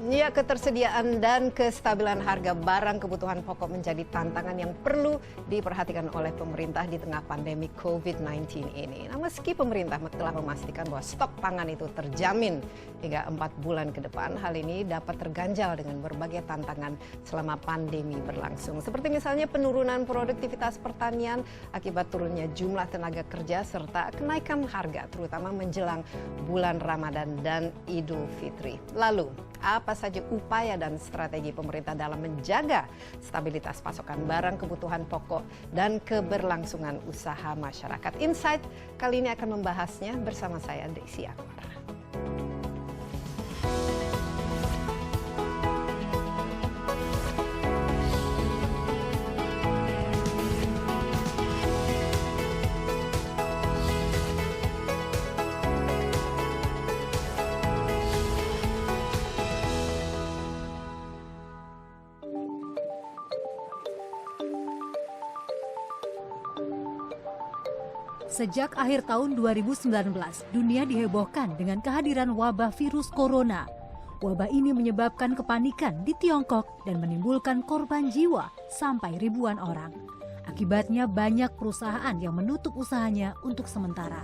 Ya, ketersediaan dan kestabilan harga barang kebutuhan pokok menjadi tantangan yang perlu diperhatikan oleh pemerintah di tengah pandemi COVID-19 ini. Nah, meski pemerintah telah memastikan bahwa stok pangan itu terjamin hingga 4 bulan ke depan, hal ini dapat terganjal dengan berbagai tantangan selama pandemi berlangsung. Seperti misalnya penurunan produktivitas pertanian akibat turunnya jumlah tenaga kerja serta kenaikan harga terutama menjelang bulan Ramadan dan Idul Fitri. Lalu, apa saja upaya dan strategi pemerintah dalam menjaga stabilitas pasokan barang kebutuhan pokok dan keberlangsungan usaha masyarakat? Insight kali ini akan membahasnya bersama saya, Desi Anwar. Sejak akhir tahun 2019, dunia dihebohkan dengan kehadiran wabah virus corona. Wabah ini menyebabkan kepanikan di Tiongkok dan menimbulkan korban jiwa sampai ribuan orang. Akibatnya banyak perusahaan yang menutup usahanya untuk sementara.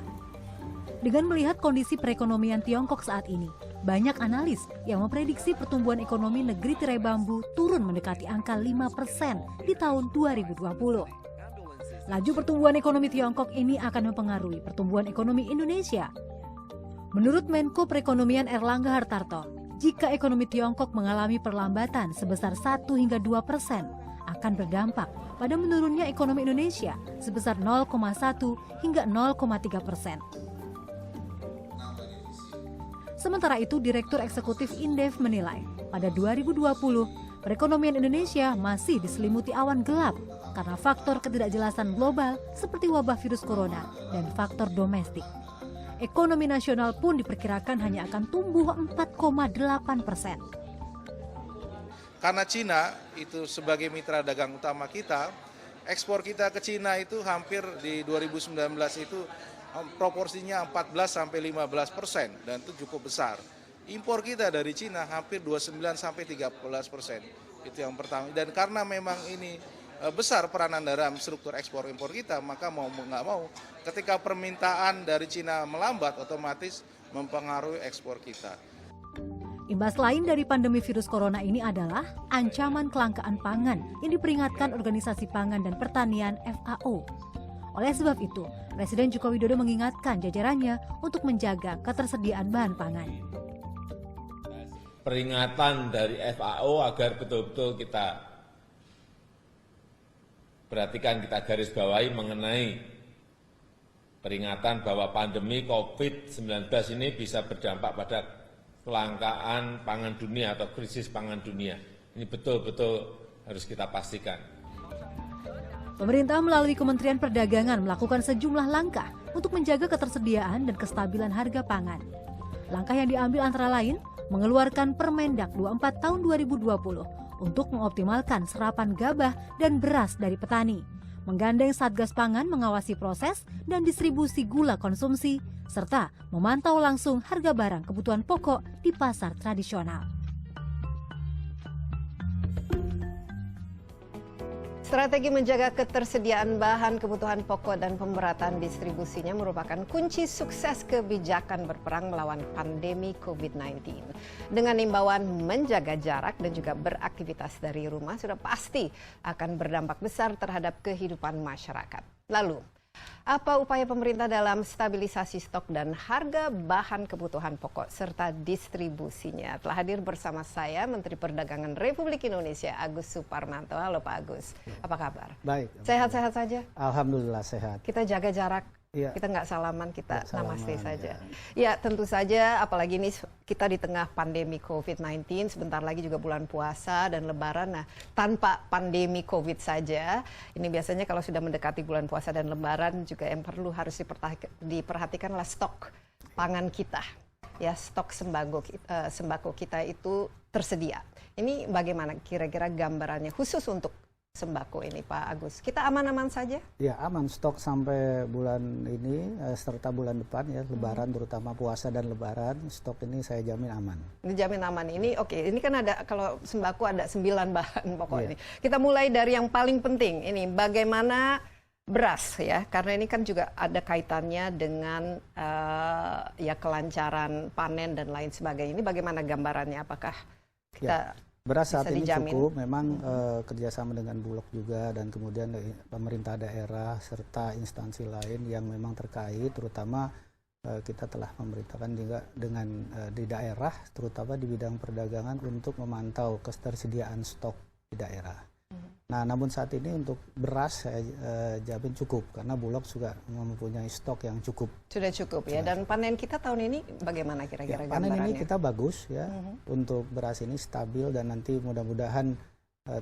Dengan melihat kondisi perekonomian Tiongkok saat ini, banyak analis yang memprediksi pertumbuhan ekonomi negeri tirai bambu turun mendekati angka 5% di tahun 2020. Laju pertumbuhan ekonomi Tiongkok ini akan mempengaruhi pertumbuhan ekonomi Indonesia. Menurut Menko Perekonomian Erlangga Hartarto, jika ekonomi Tiongkok mengalami perlambatan sebesar 1 hingga 2%, akan berdampak pada menurunnya ekonomi Indonesia sebesar 0,1 hingga 0,3%. Sementara itu, Direktur Eksekutif Indef menilai, pada 2020, perekonomian Indonesia masih diselimuti awan gelap karena faktor ketidakjelasan global seperti wabah virus corona dan faktor domestik. Ekonomi nasional pun diperkirakan hanya akan tumbuh 4,8%. Karena Cina itu sebagai mitra dagang utama kita, ekspor kita ke Cina itu hampir di 2019 itu proporsinya 14-15% dan itu cukup besar. Impor kita dari Cina hampir 29-13%. Itu yang pertama. Dan karena memang ini besar peranan dalam struktur ekspor impor kita, maka mau nggak mau ketika permintaan dari Cina melambat otomatis mempengaruhi ekspor kita. Imbas lain dari pandemi virus corona ini adalah ancaman kelangkaan pangan yang diperingatkan Organisasi Pangan dan Pertanian FAO. Oleh sebab itu, Presiden Joko Widodo mengingatkan jajarannya untuk menjaga ketersediaan bahan pangan. Peringatan dari FAO agar betul-betul kita perhatikan, kita garis bawahi mengenai peringatan bahwa pandemi COVID-19 ini bisa berdampak pada kelangkaan pangan dunia atau krisis pangan dunia. Ini betul-betul harus kita pastikan. Pemerintah melalui Kementerian Perdagangan melakukan sejumlah langkah untuk menjaga ketersediaan dan kestabilan harga pangan. Langkah yang diambil antara lain mengeluarkan Permendak 24 tahun 2020 untuk mengoptimalkan serapan gabah dan beras dari petani, menggandeng Satgas Pangan mengawasi proses dan distribusi gula konsumsi, serta memantau langsung harga barang kebutuhan pokok di pasar tradisional. Strategi menjaga ketersediaan bahan kebutuhan pokok dan pemberatan distribusinya merupakan kunci sukses kebijakan berperang melawan pandemi COVID-19. Dengan imbauan menjaga jarak dan juga beraktivitas dari rumah sudah pasti akan berdampak besar terhadap kehidupan masyarakat. Lalu, apa upaya pemerintah dalam stabilisasi stok dan harga bahan kebutuhan pokok serta distribusinya? Telah hadir bersama saya Menteri Perdagangan Republik Indonesia Agus Suparmanto. Halo Pak Agus, apa kabar? Baik. Sehat-sehat saja? Alhamdulillah sehat. Kita jaga jarak, ya. Kita nggak salaman, kita namaste saja. Ya. Ya tentu saja, apalagi ini kita di tengah pandemi COVID-19, sebentar lagi juga bulan puasa dan lebaran. Nah, tanpa pandemi COVID saja, ini biasanya kalau sudah mendekati bulan puasa dan lebaran juga yang perlu harus diperhatikanlah stok pangan kita. Ya, stok sembako kita itu tersedia. Ini bagaimana kira-kira gambarannya khusus untuk sembako ini, Pak Agus? Kita aman-aman saja? Ya, aman. Stok sampai bulan ini serta bulan depan ya, Lebaran terutama puasa dan Lebaran, stok ini saya jamin aman. Dijamin aman. Ini oke, ini kan ada, kalau sembako ada 9 bahan pokok ini. Kita mulai dari yang paling penting, ini bagaimana beras ya, karena ini kan juga ada kaitannya dengan ya kelancaran panen dan lain sebagainya. Ini bagaimana gambarannya? Apakah kita beras saat ini dijamin? cukup, memang kerjasama dengan Bulog juga dan kemudian pemerintah daerah serta instansi lain yang memang terkait, terutama kita telah memerintahkan juga dengan di daerah, terutama di bidang perdagangan untuk memantau ketersediaan stok di daerah. Nah, namun saat ini untuk beras saya jamin cukup karena Bulog juga mempunyai stok yang cukup. Sudah cukup ya. Dan panen kita tahun ini bagaimana kira-kira Ya, panen gambarannya? ini kita bagus ya. Untuk beras ini stabil dan nanti mudah-mudahan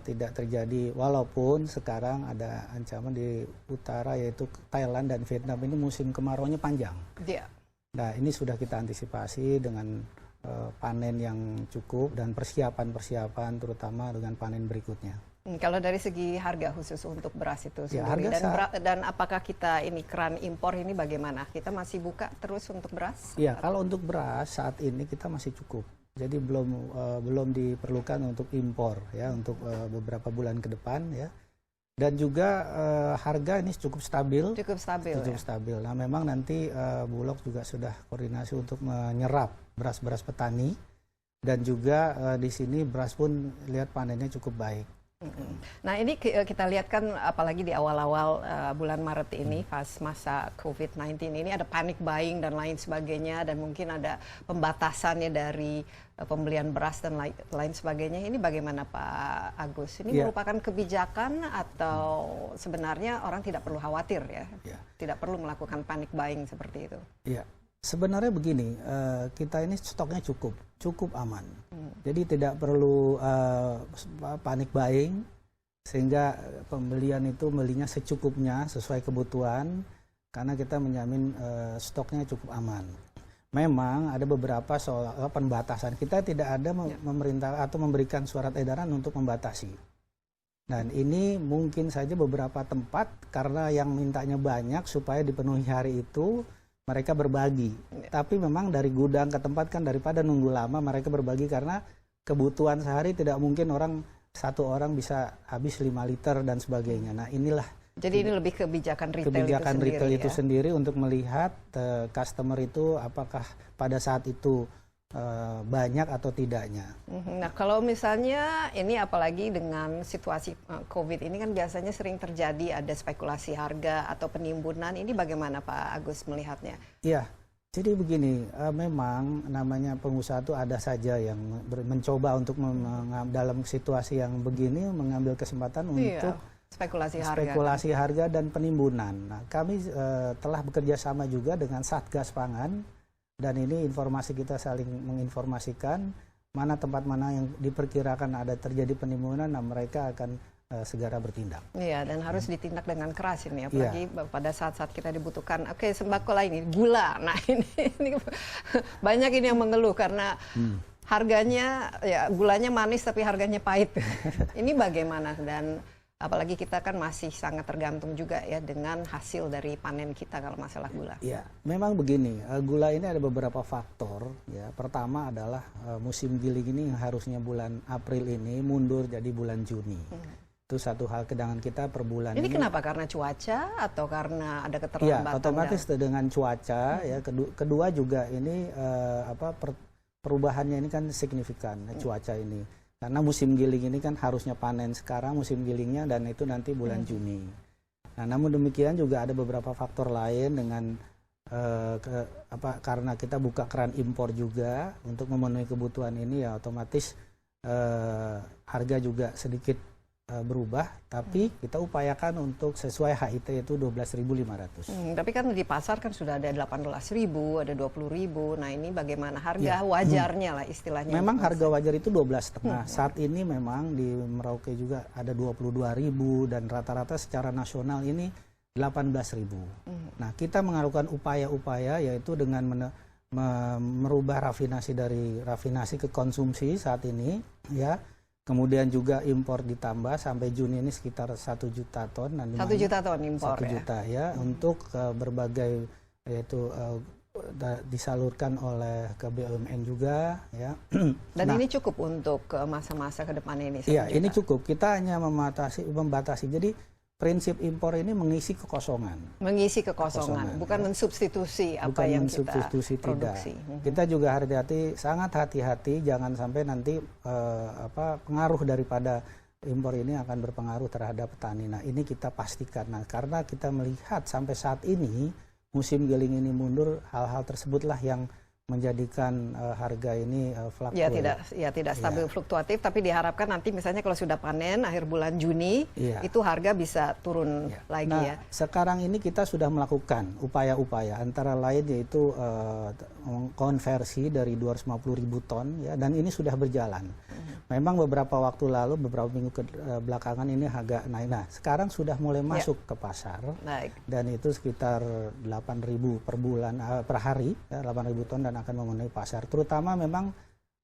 tidak terjadi, walaupun sekarang ada ancaman di utara yaitu Thailand dan Vietnam ini musim kemaraunya panjang. Iya. Nah, ini sudah kita antisipasi dengan panen yang cukup dan persiapan-persiapan terutama dengan panen berikutnya. Kalau dari segi harga khusus untuk beras itu Ya, sendiri, harga dan apakah kita ini keran impor ini bagaimana? Kita masih buka terus untuk beras? Iya, kalau untuk beras saat ini kita masih cukup. Jadi belum diperlukan untuk impor ya untuk beberapa bulan ke depan ya. Dan juga harga ini cukup stabil. Cukup stabil. Cukup ya? stabil. Nah, memang nanti Bulog juga sudah koordinasi untuk menyerap beras-beras petani dan juga di sini beras pun lihat panennya cukup baik. Nah, ini kita lihat kan apalagi di awal-awal bulan Maret ini pas masa COVID-19 ini ada panic buying dan lain sebagainya, dan mungkin ada pembatasannya dari pembelian beras dan lain sebagainya. Ini bagaimana Pak Agus? Ini merupakan kebijakan atau sebenarnya orang tidak perlu khawatir ya? Tidak perlu melakukan panic buying seperti itu? Iya. Sebenarnya begini, kita ini stoknya cukup aman. Jadi tidak perlu panik buying, sehingga pembelian itu belinya secukupnya sesuai kebutuhan, karena kita menjamin stoknya cukup aman. Memang ada beberapa soal pembatasan. Kita tidak ada memerintah atau memberikan surat edaran untuk membatasi. Dan ini mungkin saja beberapa tempat karena yang mintanya banyak supaya dipenuhi hari itu, mereka berbagi. Tapi memang dari gudang ke tempat kan daripada nunggu lama, mereka berbagi karena kebutuhan sehari tidak mungkin satu orang bisa habis 5 liter dan sebagainya. Nah, inilah. Jadi ini lebih kebijakan retail itu sendiri untuk melihat customer itu apakah pada saat itu banyak atau tidaknya. Nah, kalau misalnya ini apalagi dengan situasi COVID ini kan biasanya sering terjadi ada spekulasi harga atau penimbunan. Ini bagaimana Pak Agus melihatnya? Iya, jadi begini, memang namanya pengusaha itu ada saja yang mencoba untuk dalam situasi yang begini mengambil kesempatan untuk spekulasi harga dan penimbunan. Nah, kami telah bekerja sama juga dengan Satgas Pangan. Dan ini informasi kita saling menginformasikan mana tempat mana yang diperkirakan ada terjadi penimbunan, nah mereka akan segera bertindak. Iya, dan harus ditindak dengan keras ini, apalagi pada saat-saat kita dibutuhkan. Oke, sembako lain ini, gula. Nah ini banyak ini yang mengeluh karena harganya, ya gulanya manis tapi harganya pahit. Ini bagaimana? Dan apalagi kita kan masih sangat tergantung juga ya dengan hasil dari panen kita kalau masalah gula. Ya, memang begini, gula ini ada beberapa faktor. Ya, pertama adalah musim giling ini yang harusnya bulan April ini mundur jadi bulan Juni. Itu satu hal kedangan kita per bulan. Ini kenapa? Karena cuaca atau karena ada keterlambatan? Ya, otomatis dengan cuaca. Ya, kedua juga ini perubahannya ini kan signifikan cuaca ini. Karena musim giling ini kan harusnya panen sekarang musim gilingnya dan itu nanti bulan Juni. Nah, namun demikian juga ada beberapa faktor lain dengan karena kita buka keran impor juga untuk memenuhi kebutuhan ini, ya otomatis harga juga sedikit berubah, tapi kita upayakan untuk sesuai HIT itu 12.500. Tapi kan di pasar kan sudah ada 18.000, ada 20.000. Nah, ini bagaimana harga wajarnya lah istilahnya? Memang harga wajar itu 12,5. Saat ini memang di Merauke juga ada 22.000 dan rata-rata secara nasional ini 18.000. Nah, kita melakukan upaya-upaya yaitu dengan merubah rafinasi dari rafinasi ke konsumsi saat ini, ya. Kemudian juga impor ditambah sampai Juni ini sekitar 1 juta ton. 1 juta ton impor 1 juta ya untuk berbagai yaitu disalurkan oleh ke BUMN juga ya. Dan ini cukup untuk masa-masa ke depan ini? Iya, ini cukup. Kita hanya membatasi. Jadi prinsip impor ini mengisi kekosongan. Mengisi kekosongan, bukan mensubstitusi apa yang kita produksi. Kita juga hati-hati, sangat hati-hati, jangan sampai nanti pengaruh daripada impor ini akan berpengaruh terhadap petani. Nah, ini kita pastikan. Nah, karena kita melihat sampai saat ini musim giling ini mundur, hal-hal tersebutlah yang menjadikan harga ini fluktuatif. Tidak stabil fluktuatif, tapi diharapkan nanti misalnya kalau sudah panen akhir bulan Juni itu harga bisa turun lagi ya. Sekarang ini kita sudah melakukan upaya-upaya antara lain yaitu konversi dari 250.000 ton ya, dan ini sudah berjalan. Memang beberapa waktu lalu, beberapa minggu belakangan ini agak naik. Nah, sekarang sudah mulai masuk ke pasar. Dan itu sekitar 8.000 per bulan per hari, ya, 8.000 ton dan akan memenuhi pasar. Terutama memang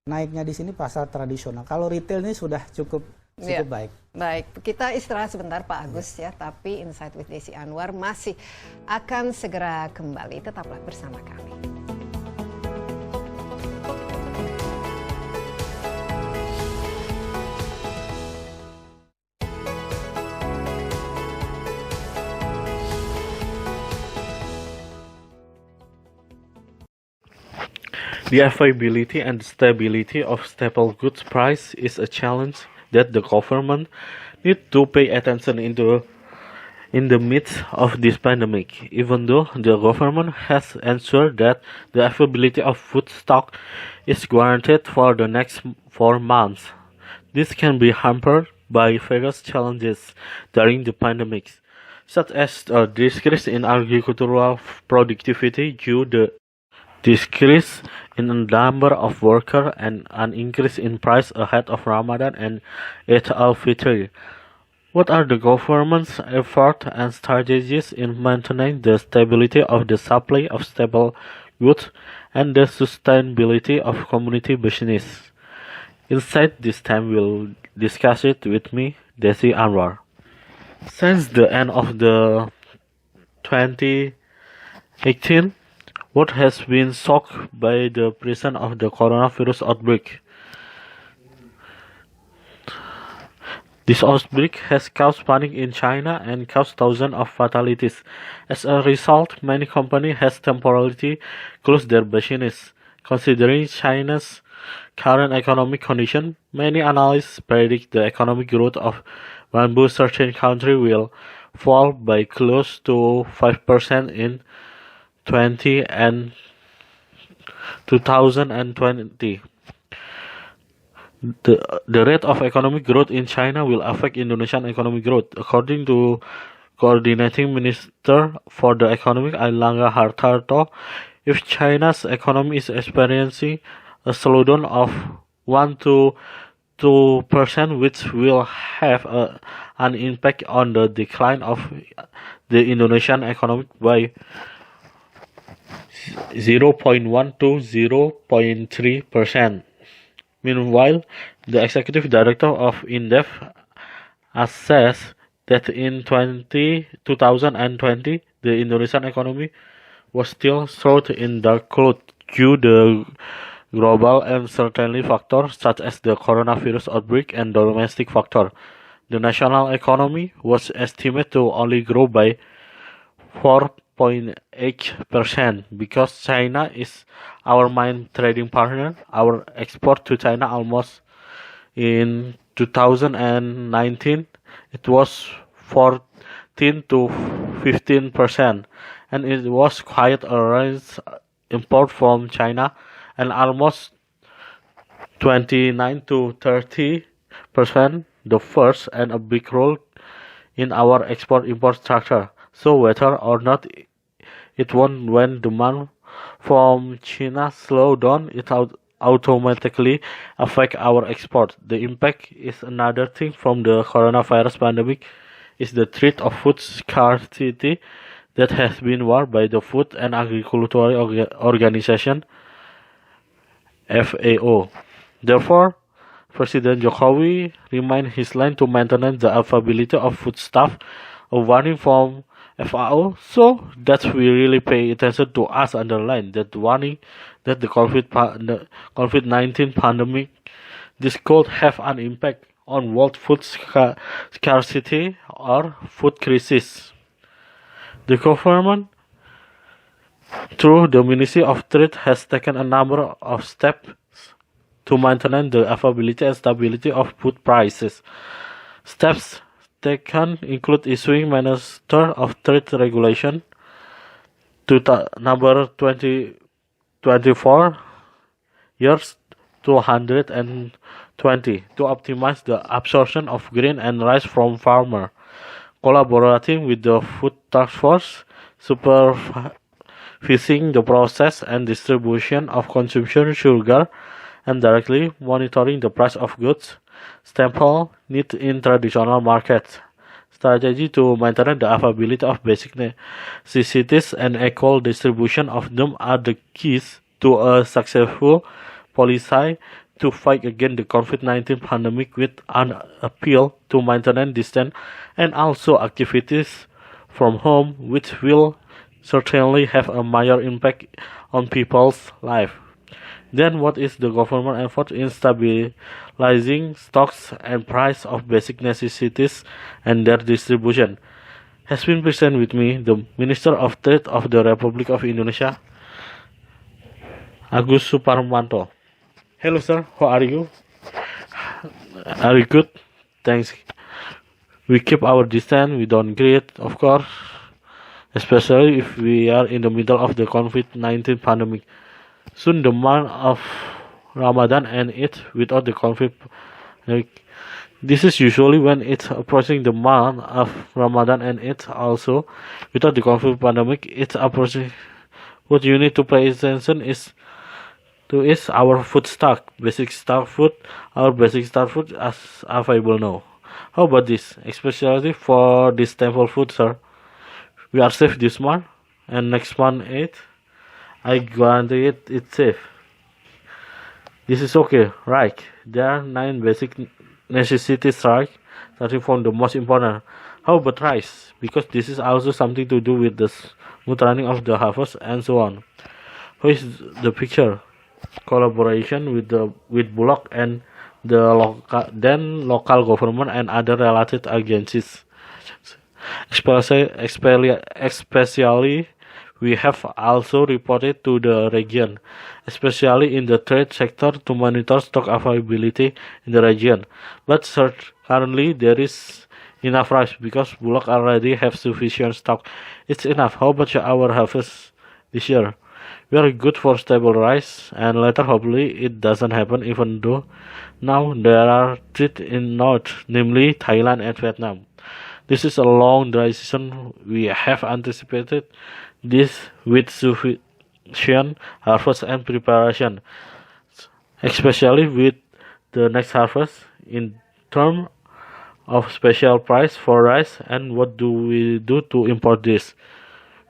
naiknya di sini pasar tradisional. Kalau retail ini sudah cukup baik. Baik, kita istirahat sebentar Pak Agus ya, tapi Insight with Desi Anwar masih akan segera kembali. Tetaplah bersama kami. The availability and stability of staple goods price is a challenge that the government need to pay attention in the midst of this pandemic. Even though the government has ensured that the availability of food stock is guaranteed for the next 4 months, this can be hampered by various challenges during the pandemic, such as a decrease in agricultural productivity due to decrease in the number of workers and an increase in price ahead of Ramadan and Eid al-Fitr. What are the government's efforts and strategies in maintaining the stability of the supply of staple goods and the sustainability of community business? Inside this time we'll discuss it with me, Desi Anwar. Since the end of the 2018, what has been shocked by the presence of the coronavirus outbreak. This outbreak has caused panic in China and caused thousands of fatalities. As a result, many companies has temporarily closed their business. Considering China's current economic condition, many analysts predict the economic growth of bamboo certain country will fall by close to 5% in 2020. The rate of economic growth in China will affect Indonesian economic growth. According to Coordinating Minister for the Economic Airlangga Hartarto, if China's economy is experiencing a slowdown of 1 to 2%, which will have an impact on the decline of the Indonesian economy by 0.1 to 0.3%. Meanwhile, the executive director of INDEF assessed that in 2020, the Indonesian economy was still shrouded in dark cloud due to global uncertainty factors such as the coronavirus outbreak and domestic factor. The national economy was estimated to only grow by 4.8% because China is our main trading partner. Our export to China almost in 2019 it was 14 to 15%, and it was quite a range import from China and almost 29 to 30% the first and a big role in our export-import structure. So whether or not it won't when demand from China slow down, it automatically affect our export. The impact is another thing from the coronavirus pandemic is the threat of food scarcity that has been warned by the Food and Agricultural Organization FAO. Therefore, President Jokowi remained his line to maintain the availability of foodstuff, a warning from FAO, so that we really pay attention to us underline that warning that the COVID-19 pandemic this could have an impact on world food scarcity or food crisis. The government, through the Ministry of Trade, has taken a number of steps to maintain the availability and stability of food prices. Steps taken include issuing Minister of Trade Regulation number 2024 years 220 to optimize the absorption of grain and rice from farmers, collaborating with the Food Task Force, supervising the process and distribution of consumption sugar, and directly monitoring the price of goods staple needs in traditional markets. Strategy to maintain the availability of basic necessities and equal distribution of them are the keys to a successful policy to fight against the COVID-19 pandemic, with an appeal to maintain distance and also activities from home, which will certainly have a major impact on people's life. Then what is the government effort in stabilizing stocks and price of basic necessities and their distribution? Has been present with me the Minister of Trade of the Republic of Indonesia, Agus Suparmanto. Hello sir, how are you? Are you good? Thanks. We keep our distance, we don't greet, of course, especially if we are in the middle of the COVID-19 pandemic. Soon the month of Ramadan and Eid without the COVID. This is usually when it's approaching the month of Ramadan and Eid also without the COVID pandemic. It's approaching. What you need to pay attention is our food stock, basic stock food. Our basic stock food as available now. How about this? Especially for this staple food, sir. We are safe this month and next month Eid. I guarantee it's safe. This is okay, right? There are 9 basic necessities, right? Starting from the most important. How about rice? Because this is also something to do with the smooth running of the harvest and so on. How is the picture? Collaboration with Bulog and the local government and other related agencies. Especially we have also reported to the region, especially in the trade sector, to monitor stock availability in the region. But currently there is enough rice because Bulog already have sufficient stock. It's enough. How about our harvest this year? We are good for stable rice, and later hopefully it doesn't happen, even though now there are threats in North, namely Thailand and Vietnam. This is a long dry season. We have anticipated this with sufficient harvest and preparation, especially with the next harvest. In terms of special price for rice, and what do we do to import this?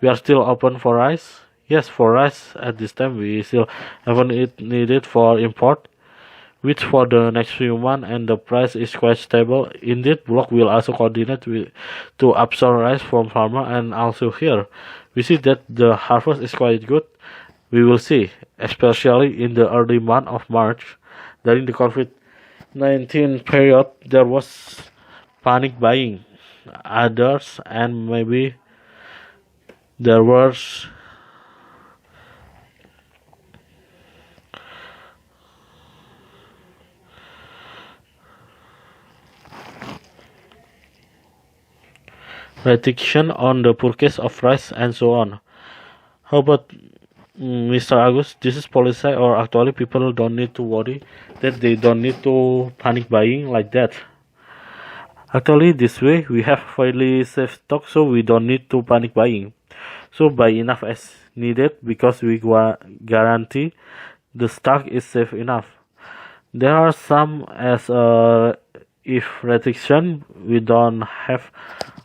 We are still open for rice. Yes, for rice at this time we still haven't needed for import, which for the next few months, and the price is quite stable. Indeed, Bulog will also coordinate to absorb rice from farmer, and also here we see that the harvest is quite good. We will see, especially in the early month of March, during the COVID-19 period, there was panic buying. Others, and maybe there was restriction on the purchase of rice and so on. How about Mr. Agus? This is policy, or actually people don't need to worry that they don't need to panic buying like that. Actually, this way we have fairly safe stock, so we don't need to panic buying. So buy enough as needed because we guarantee the stock is safe enough. There are some as if restriction we don't have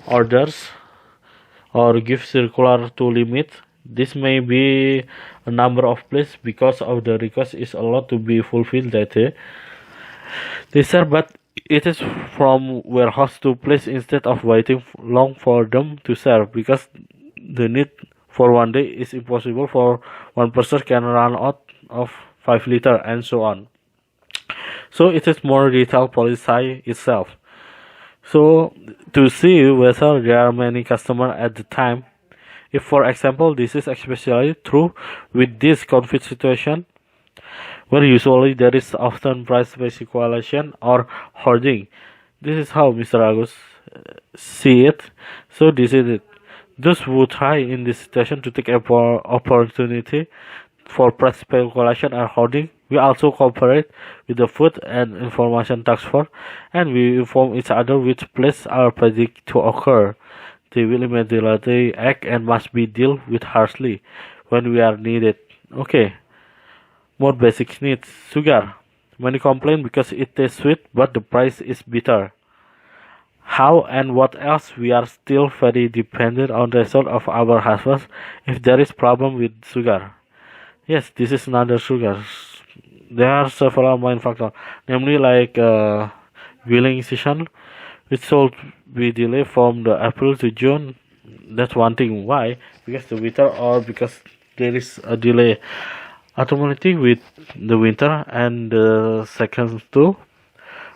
orders or give circular to limit. This may be a number of places because of the request is a lot to be fulfilled that day. They serve, but it is from warehouse to place instead of waiting long for them to serve because the need for one day is impossible for one person can run out of 5 liter and so on. So it is more retail policy itself. So to see whether there are many customers at the time, if for example this is especially true with this COVID situation, where usually there is often price speculation or hoarding. This is how Mr. Agus see it. So this is it. Those who try in this situation to take opportunity for price speculation and hoarding, we also cooperate with the Food and Information Task Force, and we inform each other which place are predict to occur. They will immediately act and must be dealt with harshly when we are needed. Okay. More basic needs. Sugar. Many complain because it tastes sweet, but the price is bitter. How and what else? We are still very dependent on the result of our harvest if there is problem with sugar. Yes, this is another sugar. There are several main factors, namely like billing season, which should be delayed from the April to June. That's one thing. Why? Because the winter or because there is a delay. Automatically with the winter, and the second two,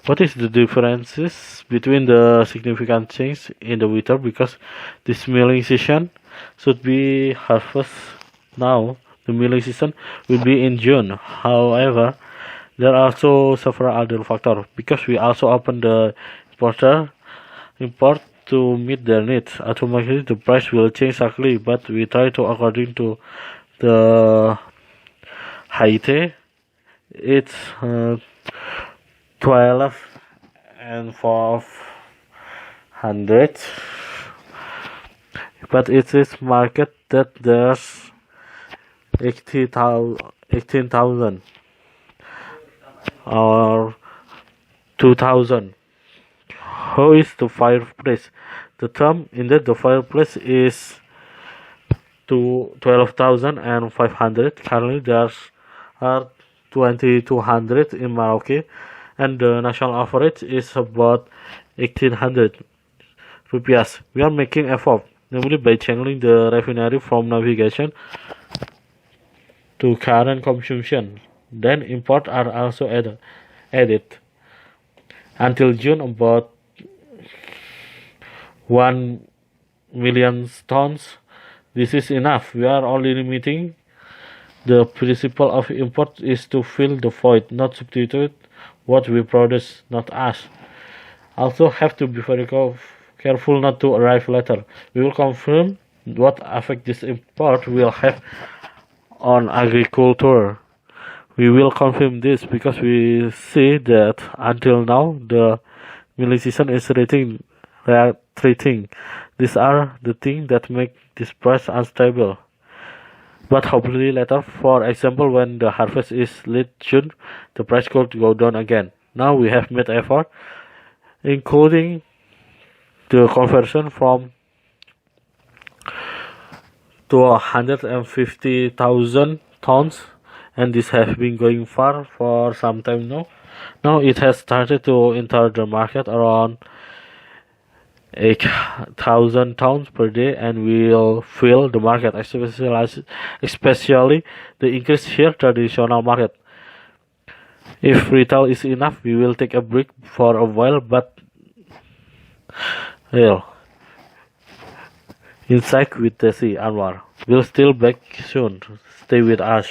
what is the differences between the significant change in the winter? Because this milling season should be harvest now. The milling season will be in June. However, there are also several other factors because we also open the import to meet their needs. Automatically the price will change slightly, but we try to according to the Haiti, it's 12 and 400, but it is market that there's 18,000 or 2,000. How is the fireplace? The term in that the fireplace is to 12,500. Currently there are 2,200 in Morocco, and the national average is about 1,800 rupiahs. We are making effort, namely by channeling the refinery from navigation to current consumption. Then import are also added. Until June, about 1 million tons. This is enough. We are only limiting. The principle of import is to fill the void, not substitute what we produce, not us. Also have to be very careful not to arrive later. We will confirm what effect this import will have on agriculture. We will confirm this because we see that until now the milling season is treating. These are the things that make this price unstable. But hopefully later, for example, when the harvest is late June, the price could go down again. Now we have made effort, including the conversion from to 150,000 tons, and this has been going far for some time now. Now it has started to enter the market around 8,000 tons per day, and will fill the market, especially the increase here traditional market. If retail is enough, we will take a break for a while, but Insight with Desi Anwar. We'll still back soon. Stay with us.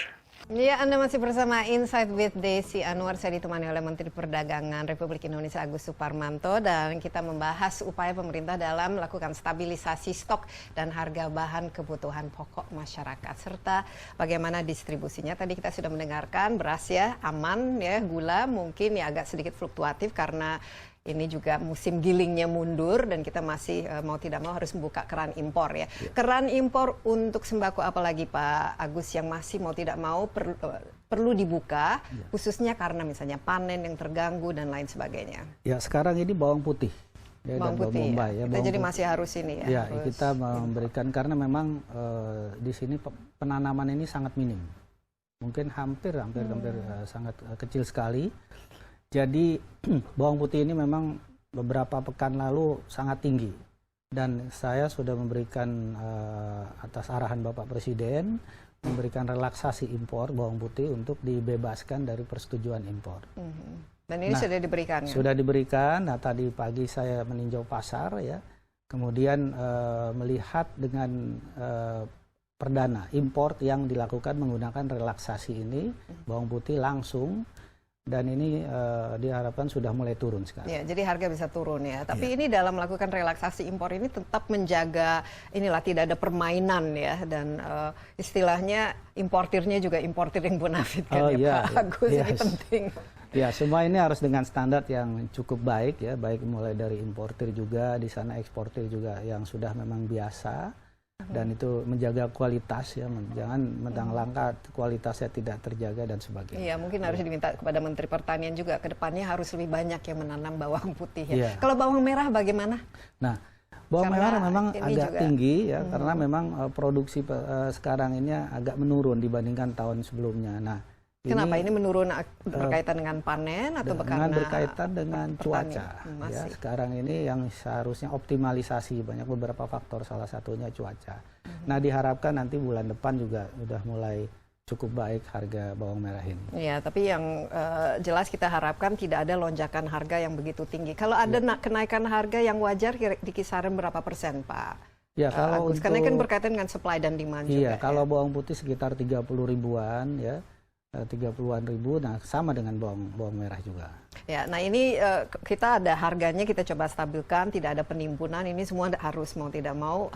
Ya, Anda masih bersama Insight with Desi Anwar. Saya ditemani oleh Menteri Perdagangan Republik Indonesia Agus Suparmanto, dan kita membahas upaya pemerintah dalam melakukan stabilisasi stok dan harga bahan kebutuhan pokok masyarakat, serta bagaimana distribusinya. Tadi kita sudah mendengarkan beras ya aman ya, gula mungkin ya agak sedikit fluktuatif karena ini juga musim gilingnya mundur, dan kita masih mau tidak mau harus membuka keran impor ya. Keran impor untuk sembako apalagi Pak Agus yang masih mau tidak mau perlu dibuka, khususnya karena misalnya panen yang terganggu dan lain sebagainya. Ya, sekarang ini bawang putih. Ya, bawang putih bombay, ya. Kita jadi masih harus ini ya. Ya, kita memberikan karena memang di sini penanaman ini sangat minim. Mungkin hampir sangat kecil sekali. Jadi bawang putih ini memang beberapa pekan lalu sangat tinggi. Dan saya sudah memberikan atas arahan Bapak Presiden, memberikan relaksasi impor bawang putih untuk dibebaskan dari persetujuan impor. Dan ini sudah diberikan ya? Sudah diberikan. Nah, tadi pagi saya meninjau pasar ya. Kemudian melihat dengan perdana import yang dilakukan menggunakan relaksasi ini bawang putih langsung, dan ini diharapkan sudah mulai turun sekarang. Ya, jadi harga bisa turun ya. Tapi ini dalam melakukan relaksasi impor ini tetap menjaga inilah tidak ada permainan ya, dan istilahnya importirnya juga importir yang bonafit kan ya, Pak Agus. Ini penting. Ya, semua ini harus dengan standar yang cukup baik ya, baik mulai dari importir juga, di sana eksportir juga yang sudah memang biasa, dan itu menjaga kualitas ya, jangan mentang langka kualitasnya tidak terjaga dan sebagainya. Iya, mungkin harus diminta kepada Menteri Pertanian juga ke depannya harus lebih banyak yang menanam bawang putih ya. Kalau bawang merah bagaimana? Nah, bawang merah memang agak tinggi ya, karena memang produksi sekarang ini agak menurun dibandingkan tahun sebelumnya. Nah, kenapa ini menurun berkaitan dengan panen atau karena berkaitan dengan cuaca? Ya, sekarang ini yang seharusnya optimalisasi, banyak beberapa faktor, salah satunya cuaca. Nah, diharapkan nanti bulan depan juga sudah mulai cukup baik harga bawang merah ini. Ya, tapi yang jelas kita harapkan tidak ada lonjakan harga yang begitu tinggi. Kalau ada kenaikan harga yang wajar di kisaran berapa persen, Pak? Ya, kalau Agus, karena kan berkaitan dengan supply dan demand juga. Iya, kalau bawang putih sekitar 30 ribuan ya. 30-an ribu, nah sama dengan bawang merah juga. Ya, nah ini kita ada harganya, kita coba stabilkan, tidak ada penimbunan, ini semua harus mau tidak mau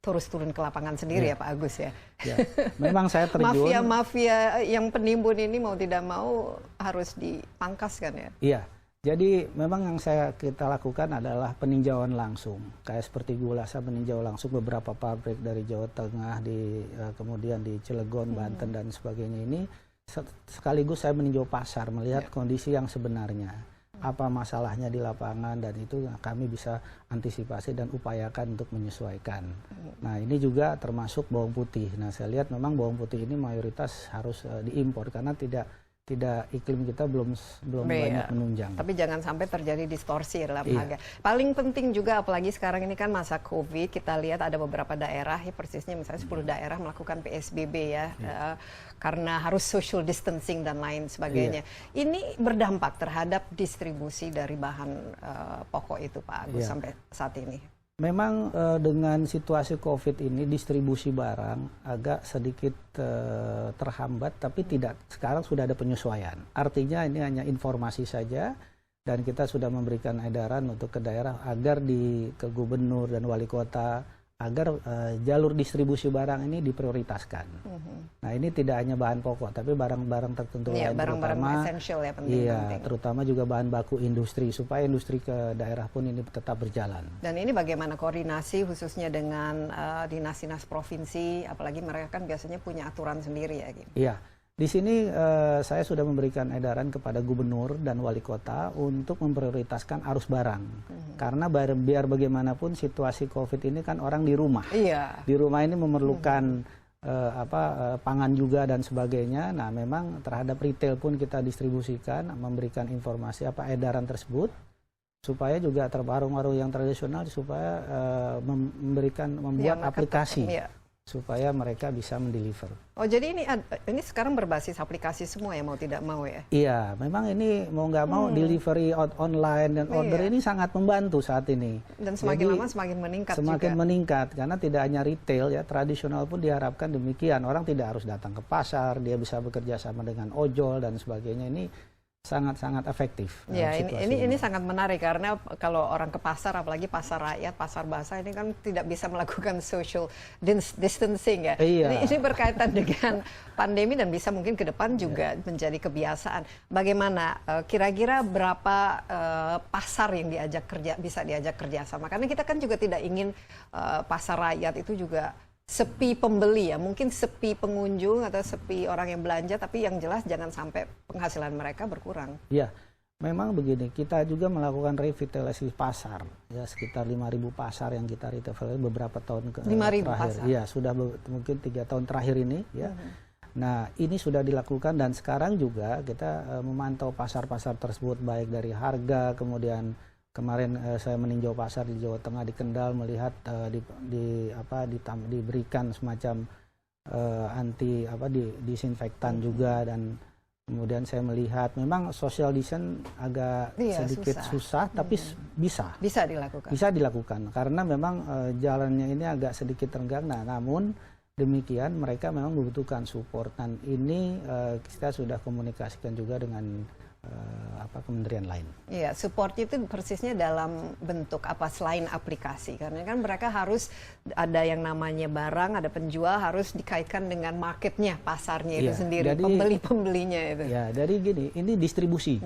terus turun ke lapangan sendiri ya Pak Agus ya. Ya. Memang saya terjun. Mafia yang penimbun ini mau tidak mau harus dipangkas kan ya? Iya, jadi memang yang kita lakukan adalah peninjauan langsung. Kayak seperti gula, saya meninjau langsung beberapa pabrik dari Jawa Tengah, kemudian di Cilegon, Banten dan sebagainya ini. Sekaligus saya meninjau pasar, melihat kondisi yang sebenarnya, apa masalahnya di lapangan, dan itu kami bisa antisipasi dan upayakan untuk menyesuaikan. Nah, ini juga termasuk bawang putih. Nah, saya lihat memang bawang putih ini mayoritas harus diimpor karena tidak iklim kita belum banyak menunjang. Tapi jangan sampai terjadi distorsi dalam harga. Paling penting juga, apalagi sekarang ini kan masa COVID, kita lihat ada beberapa daerah ya, persisnya misalnya 10 daerah melakukan PSBB ya. Karena harus social distancing dan lain sebagainya. Ini berdampak terhadap distribusi dari bahan pokok itu Pak Agus sampai saat ini. Memang dengan situasi COVID ini distribusi barang agak sedikit terhambat, tapi tidak, sekarang sudah ada penyesuaian. Artinya ini hanya informasi saja, dan kita sudah memberikan edaran untuk ke daerah agar ke gubernur dan wali kota agar jalur distribusi barang ini diprioritaskan. Nah, ini tidak hanya bahan pokok, tapi barang-barang tertentu lain, barang-barang esensial ya, penting. Terutama juga bahan baku industri, supaya industri ke daerah pun ini tetap berjalan. Dan ini bagaimana koordinasi khususnya dengan dinas-dinas provinsi, apalagi mereka kan biasanya punya aturan sendiri ya. Gitu. Iya. Di sini saya sudah memberikan edaran kepada gubernur dan wali kota untuk memprioritaskan arus barang. Karena biar bagaimanapun situasi COVID ini kan orang di rumah. Iya. Di rumah ini memerlukan pangan juga dan sebagainya. Nah, memang terhadap retail pun kita distribusikan, memberikan informasi edaran tersebut, supaya juga warung-warung yang tradisional supaya membuat aplikasi. Supaya mereka bisa mendeliver. Oh, jadi ini sekarang berbasis aplikasi semua ya, mau tidak mau ya? Iya, memang ini mau nggak mau delivery online dan order ini sangat membantu saat ini. Dan semakin lama semakin meningkat semakin juga. Meningkat, karena tidak hanya retail ya, tradisional pun diharapkan demikian. Orang tidak harus datang ke pasar, dia bisa bekerja sama dengan ojol dan sebagainya. Ini sangat-sangat efektif. Ya, ini sangat menarik karena kalau orang ke pasar, apalagi pasar rakyat, pasar basah, ini kan tidak bisa melakukan social distancing ya. Iya. Ini berkaitan dengan pandemi dan bisa mungkin ke depan juga menjadi kebiasaan. Bagaimana kira-kira berapa pasar yang bisa diajak kerjasama? Karena kita kan juga tidak ingin pasar rakyat itu juga sepi pembeli ya, mungkin sepi pengunjung atau sepi orang yang belanja, tapi yang jelas jangan sampai penghasilan mereka berkurang. Ya, memang begini, kita juga melakukan revitalisasi pasar, ya sekitar 5.000 pasar yang kita revitalisasi beberapa tahun terakhir. Pasar? Ya, sudah mungkin 3 tahun terakhir ini, ya. Nah, ini sudah dilakukan dan sekarang juga kita memantau pasar-pasar tersebut baik dari harga, kemudian kemarin saya meninjau pasar di Jawa Tengah di Kendal melihat diberikan semacam disinfektan juga, dan kemudian saya melihat memang social distance agak sedikit susah tapi bisa dilakukan karena memang jalannya ini agak sedikit renggang. Nah, namun demikian mereka memang membutuhkan support, dan ini kita sudah komunikasikan juga dengan kementerian lain. Iya, supportnya itu persisnya dalam bentuk apa selain aplikasi? Karena kan mereka harus ada yang namanya barang, ada penjual, harus dikaitkan dengan marketnya, pasarnya itu sendiri, pembeli-pembelinya itu. Ya, jadi gini, ini distribusi.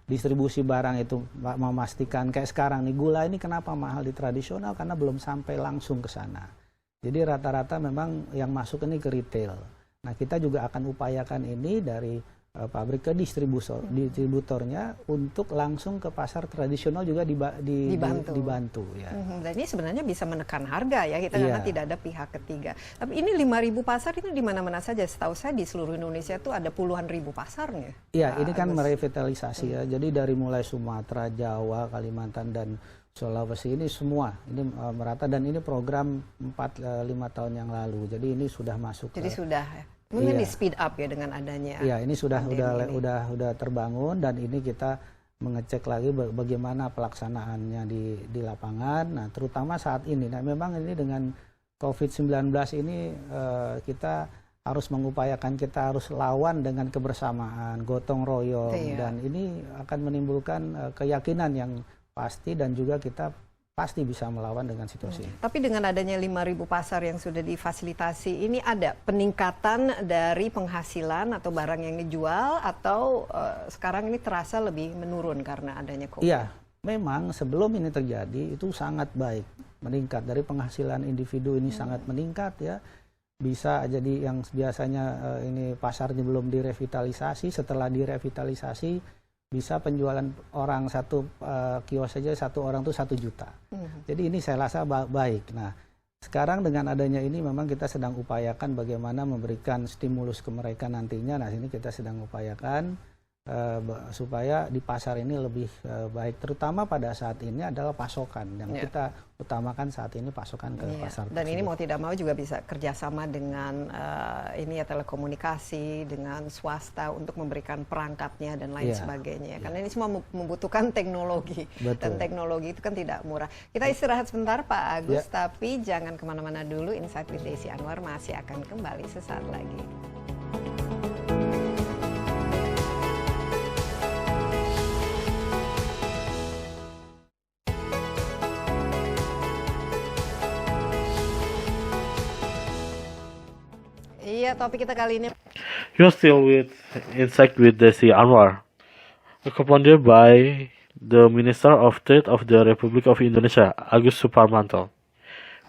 Distribusi barang itu memastikan kayak sekarang nih, gula ini kenapa mahal di tradisional karena belum sampai langsung ke sana. Jadi rata-rata memang yang masuk ini ke retail. Nah, kita juga akan upayakan ini dari pabrik ke distributornya untuk langsung ke pasar tradisional juga dibantu ya. Dan ini sebenarnya bisa menekan harga ya kita karena tidak ada pihak ketiga. Tapi ini 5.000 pasar itu di mana-mana saja. Setahu saya di seluruh Indonesia itu ada puluhan ribu pasarnya. Iya, ini kan merevitalisasi ya. Jadi dari mulai Sumatera, Jawa, Kalimantan dan Sulawesi ini semua ini merata, dan ini program 4-5 tahun yang lalu. Jadi ini sudah masuk. Jadi sudah mungkin di speed up ya dengan adanya. Iya, ini sudah terbangun, dan ini kita mengecek lagi bagaimana pelaksanaannya di lapangan. Nah, terutama saat ini. Nah, memang ini dengan COVID-19 ini kita harus mengupayakan, kita harus lawan dengan kebersamaan, gotong royong, dan ini akan menimbulkan keyakinan yang pasti, dan juga kita pasti bisa melawan dengan situasi ini. Tapi dengan adanya 5.000 pasar yang sudah difasilitasi, ini ada peningkatan dari penghasilan atau barang yang dijual, atau sekarang ini terasa lebih menurun karena adanya COVID? Iya, memang sebelum ini terjadi itu sangat baik, meningkat. Dari penghasilan individu ini sangat meningkat ya. Bisa jadi yang biasanya ini pasarnya belum direvitalisasi, setelah direvitalisasi bisa penjualan orang satu kios saja, satu orang tuh 1 juta. Jadi ini saya rasa baik. Nah, sekarang dengan adanya ini memang kita sedang upayakan bagaimana memberikan stimulus ke mereka nantinya. Nah, ini kita sedang upayakan supaya di pasar ini lebih baik. Terutama pada saat ini adalah pasokan yang kita utamakan saat ini, pasokan ke pasar. Dan ini mau tidak mau juga bisa kerjasama dengan ini ya, telekomunikasi dengan swasta untuk memberikan perangkatnya dan lain sebagainya. Karena ini semua membutuhkan teknologi. Dan teknologi itu kan tidak murah. Kita istirahat sebentar Pak Agus, tapi jangan kemana-mana dulu. Insight with Desi Anwar masih akan kembali sesaat lagi. Iya, topik kita kali ini. You're still with Insight with Desi Anwar, accompanied by the Minister of Trade of the Republic of Indonesia, Agus Suparmanto.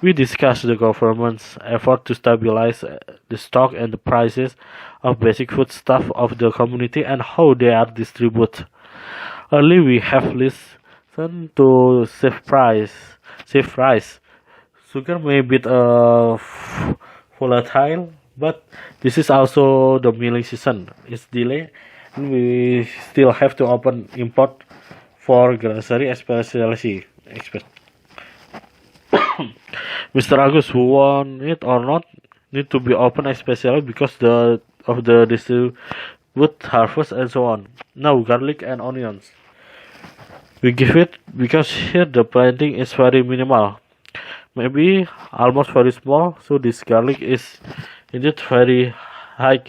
We discussed the government's effort to stabilize the stock and the prices of basic foodstuff of the community and how they are distributed. Early we have listened to save price. Sugar may be volatile, but this is also the milling season. It's delayed, and we still have to open import for grocery especially. Mr. Agus, want it or not, need to be open especially because of the distribute harvest and so on. Now garlic and onions. We give it because here the planting is very minimal. Maybe almost very small, so this garlic is indeed very high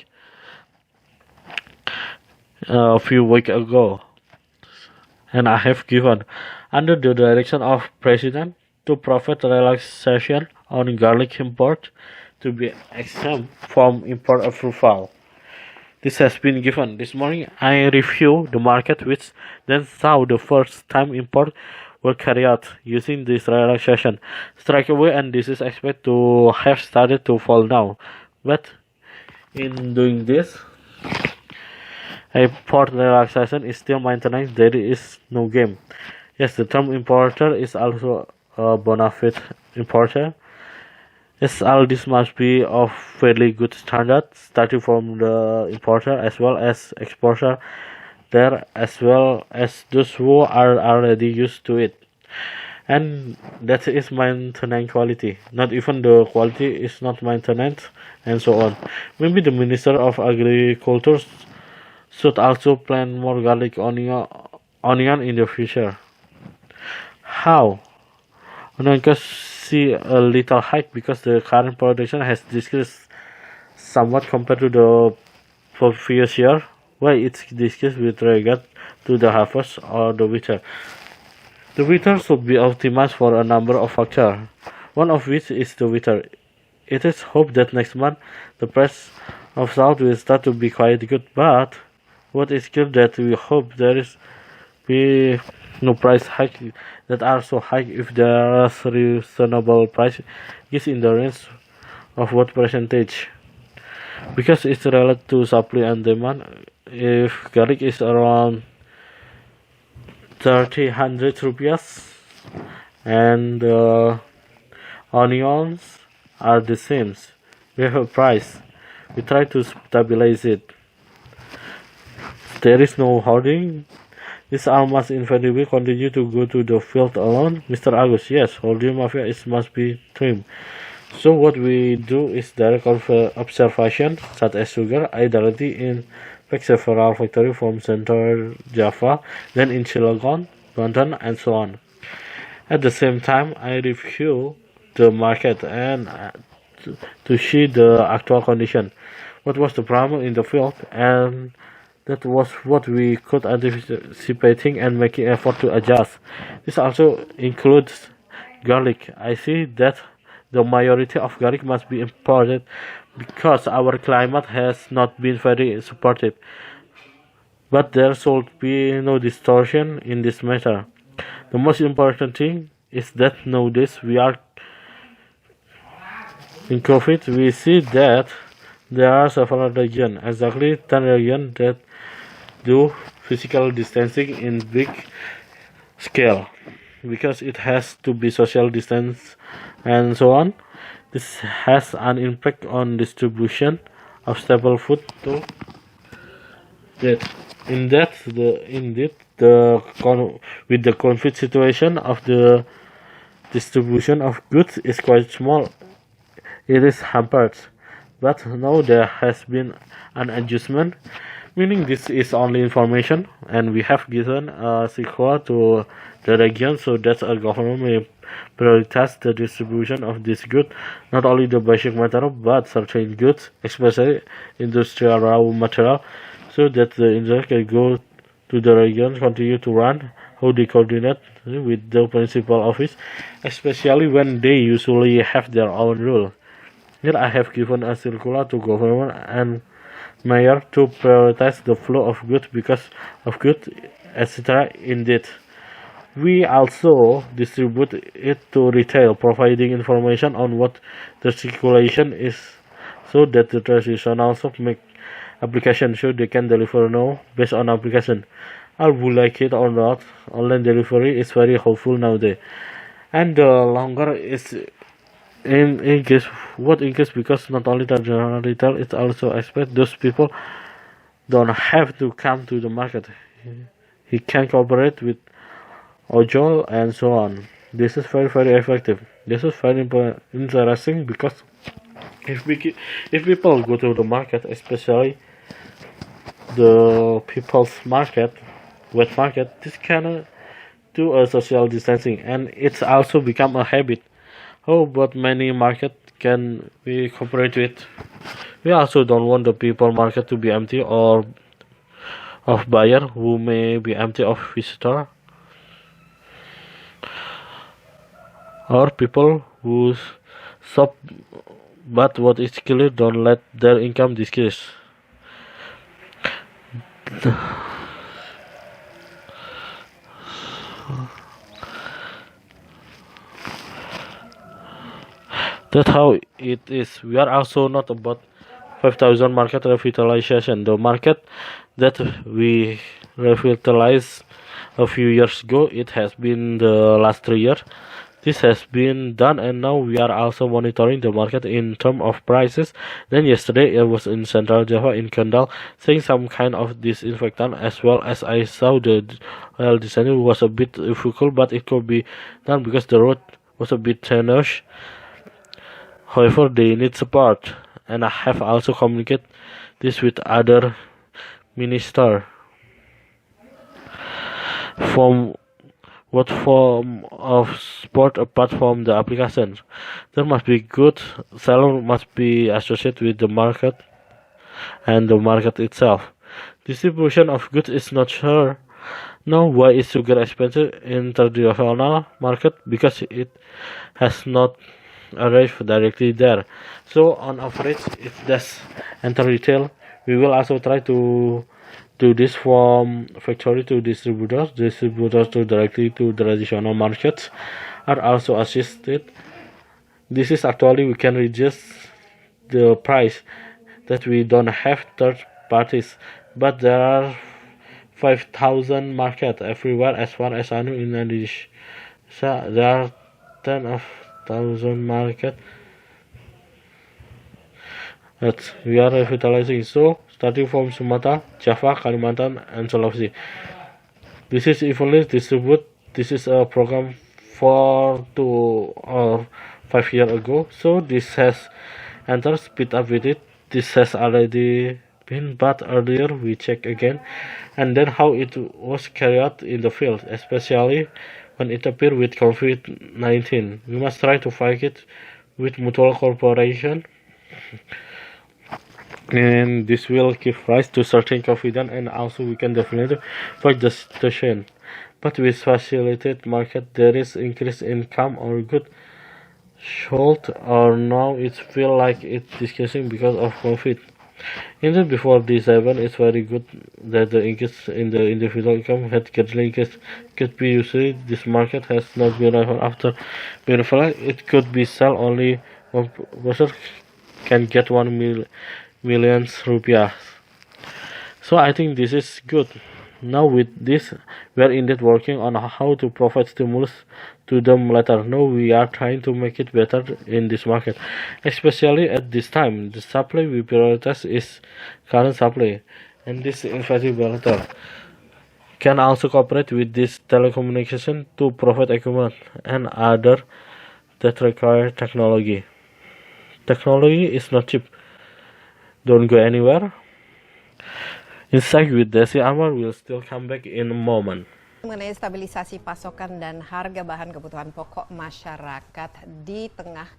a few weeks ago. And I have given, under the direction of President, to provide relaxation on garlic import to be exempt from import approval. This has been given. This morning I reviewed the market, which then saw the first time import were carried out using this relaxation straight away, and this is expected to have started to fall now. But in doing this, import relaxation is still maintained. There is no game. Yes, the term importer is also a bona fide importer. Yes, all this must be of fairly good standard, starting from the importer as well as exporter there, as well as those who are already used to it. And that is maintenance quality. Not even the quality is not maintenance, and so on. Maybe the Minister of Agriculture should also plant more garlic onion in the future. How? Onion costs see a little hike because the current production has decreased somewhat compared to the previous year. Why it's decreased with regard to the harvest or the winter? The winter should be optimized for a number of factors, one of which is the weather. It is hoped that next month the price of salt will start to be quite good, but what is clear that we hope there is be no price hike that are so high if there is reasonable price is in the range of what percentage, because it's related to supply and demand. If garlic is around 300 rupiahs and onions are the same, we have a price, we try to stabilize it. There is no hoarding. This arm must invariably continue to go to the field alone. Mr. Agus, yes, hoarding mafia must be trimmed. So what we do is direct observation, such as sugar. I directly inspect several factories from Central Java, then in Cilegon, Banten, and so on. At the same time, I review the market and to see the actual condition. What was the problem in the field, and that was what we could anticipating and making effort to adjust. This also includes garlic. I see that the majority of garlic must be imported because our climate has not been very supportive. But there should be no distortion in this matter. The most important thing is that nowadays we are in COVID. We see that there are several regions, exactly 10 regions, that do physical distancing in big scale because it has to be social distance and so on. This has an impact on distribution of staple food too. With the COVID situation of the distribution of goods is quite small. It is hampered, but now there has been an adjustment, meaning this is only information, and we have given a circular to the region so that a government may prioritize the distribution of this good, not only the basic material but certain goods, especially industrial raw material, so that the industry can go to the region, continue to run, how they coordinate with the principal office, especially when they usually have their own rule. Here I have given a circular to government and mayor to prioritize the flow of goods because of goods, etc. Indeed, we also distribute it to retail, providing information on what the circulation is, so that the traditional shop make application so they can deliver now based on application. I would like it or not, online delivery is very helpful nowadays, and the longer is increase because not only traditional retail, it also expect those people don't have to come to the market. He can cooperate with ojol and so on. This is very effective. This is very interesting because if people go to the market, especially the people's market, wet market, this can do a social distancing, and it's also become a habit. How about many market can we cooperate with? We also don't want the people market to be empty or of buyer who may be empty of visitor, or people who shop but what is clear don't let their income decrease. That's how it is. We are also not about 5,000 market revitalization. The market that we revitalized a few years ago, it has been the last 3 years. This has been done, and now we are also monitoring the market in terms of prices. Then yesterday I was in Central Java in Kendal, seeing some kind of disinfectant, as well as I saw the design was a bit difficult, but it could be done because the road was a bit tenuous. However, they need support, and I have also communicated this with other minister. From what form of support apart from the application? There must be good seller must be associated with the market and the market itself. Distribution of goods is not sure. Now, why is sugar expensive in traditional market? Because it has not arrived directly there. So on average, if does enter retail, we will also try to do this from factory to distributors to directly to traditional markets are also assisted. This is actually we can reduce the price that we don't have third parties, but there are 5,000 market everywhere as far as I know in Indonesia. There are 10,000 market that we are revitalizing. So starting from Sumatra, Java, Kalimantan, and Sulawesi. This is evenly distributed. This is a program 4 to or 5 years ago. So this has entered speed up with it. This has already been, but earlier we check again, and then how it was carried out in the field, especially when it appeared with COVID-19. We must try to fight it with mutual cooperation, and this will give rise to certain confidence, and also we can definitely fight the situation. But with facilitated market, there is increased income or good sold, or now it feel like it's discussing because of COVID. Indeed, before this event, it's very good that the increase in the individual income had greatly increased. Could be usually this market has not been arrived after being flat. It could be sell only one person can get 1 million rupiah. So I think this is good. Now with this, we are indeed working on how to provide stimulus to them later. Now we are trying to make it better in this market, especially at this time. The supply we prioritize is current supply, and this infrastructure can also cooperate with this telecommunication to provide equipment and other that require technology. Technology is not cheap. Don't go anywhere. Insight with Desi Anwar will still come back in a moment. Mengenai stabilisasi pasokan dan harga bahan kebutuhan pokok masyarakat di tengah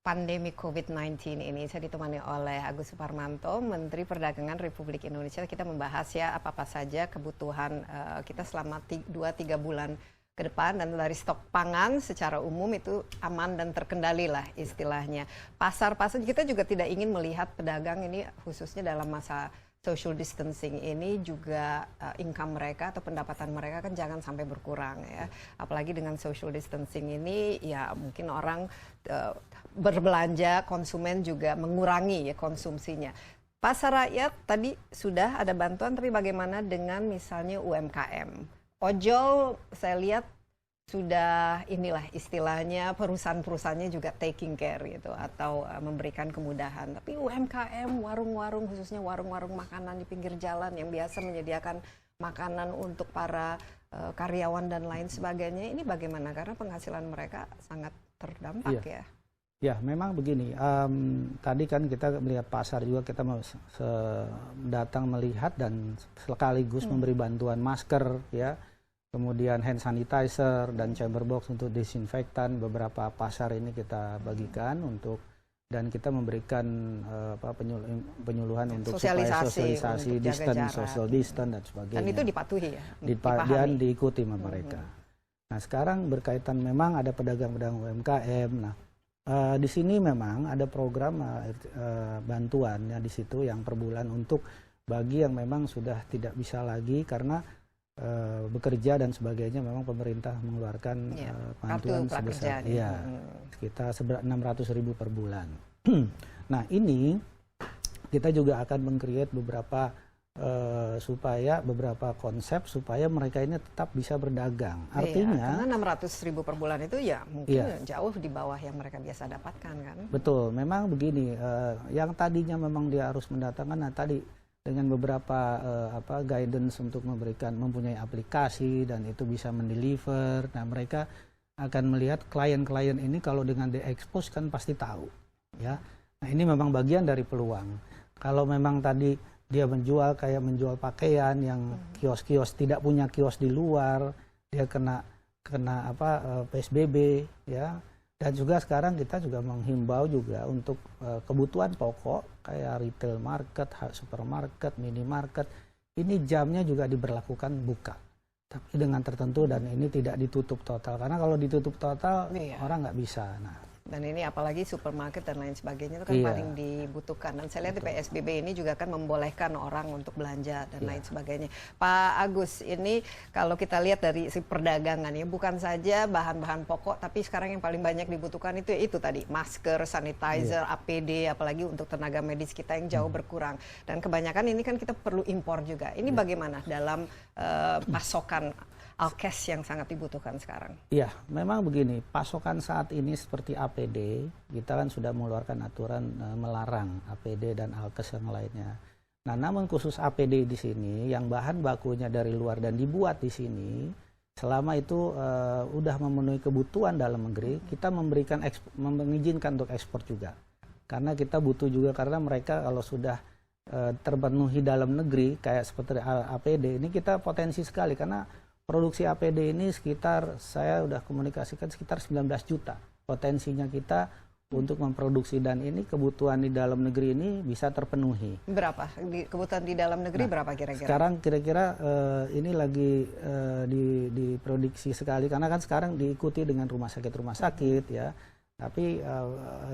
pandemi COVID-19 ini, saya ditemani oleh Agus Suparmanto, Menteri Perdagangan Republik Indonesia. Kita membahas ya apa-apa saja kebutuhan kita selama 2-3 bulan ke depan, dan dari stok pangan secara umum itu aman dan terkendali lah istilahnya. Pasar-pasar kita juga tidak ingin melihat pedagang ini khususnya dalam masa social distancing ini juga income mereka atau pendapatan mereka kan jangan sampai berkurang ya. Apalagi dengan social distancing ini ya mungkin orang berbelanja, konsumen juga mengurangi ya konsumsinya. Pasar rakyat tadi sudah ada bantuan, tapi bagaimana dengan misalnya UMKM? Ojol saya lihat sudah inilah istilahnya perusahaan-perusahaannya juga taking care gitu atau memberikan kemudahan. Tapi UMKM, warung-warung khususnya warung-warung makanan di pinggir jalan yang biasa menyediakan makanan untuk para karyawan dan lain sebagainya, ini bagaimana? Karena penghasilan mereka sangat terdampak ya. Ya, memang begini. Tadi kan kita melihat pasar juga, kita datang melihat dan sekaligus memberi bantuan masker ya. Kemudian hand sanitizer dan chamber box untuk disinfektan. Beberapa pasar ini kita bagikan untuk, dan kita memberikan penyuluhan untuk sosialisasi distance, social distance dan sebagainya. Dan itu dipatuhi ya? Dan diikuti sama mereka. Nah sekarang berkaitan memang ada pedagang-pedagang UMKM. Nah di sini memang ada program bantuan ya di situ yang per bulan untuk bagi yang memang sudah tidak bisa lagi karena bekerja dan sebagainya, memang pemerintah mengeluarkan bantuan sebesar sekitar 600.000 per bulan. Nah ini kita juga akan meng-create beberapa supaya beberapa konsep supaya mereka ini tetap bisa berdagang. Artinya, karena 600.000 per bulan itu ya mungkin jauh di bawah yang mereka biasa dapatkan kan. Betul, memang begini, yang tadinya memang dia harus mendatangkan, nah tadi dengan beberapa guidance untuk mempunyai aplikasi dan itu bisa mendeliver. Nah mereka akan melihat klien-klien ini kalau dengan di-expose kan pasti tahu, ya. Nah ini memang bagian dari peluang. Kalau memang tadi dia menjual pakaian yang kios-kios tidak punya kios di luar, dia kena PSBB, ya. Dan juga sekarang kita juga menghimbau juga untuk kebutuhan pokok kayak retail market, supermarket, minimarket, ini jamnya juga diberlakukan buka, tapi dengan tertentu dan ini tidak ditutup total, karena kalau ditutup total orang nggak bisa. Nah, dan ini apalagi supermarket dan lain sebagainya itu kan paling dibutuhkan. Dan saya lihat di PSBB ini juga kan membolehkan orang untuk belanja dan lain sebagainya. Pak Agus, ini kalau kita lihat dari si perdagangan ya, bukan saja bahan-bahan pokok, tapi sekarang yang paling banyak dibutuhkan itu tadi masker, sanitizer, APD, apalagi untuk tenaga medis kita yang jauh berkurang. Dan kebanyakan ini kan kita perlu impor juga. Ini bagaimana dalam pasokan alkes yang sangat dibutuhkan sekarang? Iya, memang begini, pasokan saat ini seperti APD, kita kan sudah mengeluarkan aturan melarang APD dan alkes yang lainnya. Nah, namun khusus APD di sini, yang bahan bakunya dari luar dan dibuat di sini, selama itu udah memenuhi kebutuhan dalam negeri, kita mengizinkan untuk ekspor juga. Karena kita butuh juga, karena mereka kalau sudah terpenuhi dalam negeri, kayak seperti APD, ini kita potensi sekali, karena produksi APD ini saya udah komunikasikan sekitar 19 juta potensinya kita untuk memproduksi, dan ini kebutuhan di dalam negeri ini bisa terpenuhi. Berapa? Kebutuhan di dalam negeri berapa kira-kira? Sekarang kira-kira ini lagi diprediksi sekali, karena kan sekarang diikuti dengan rumah sakit ya, tapi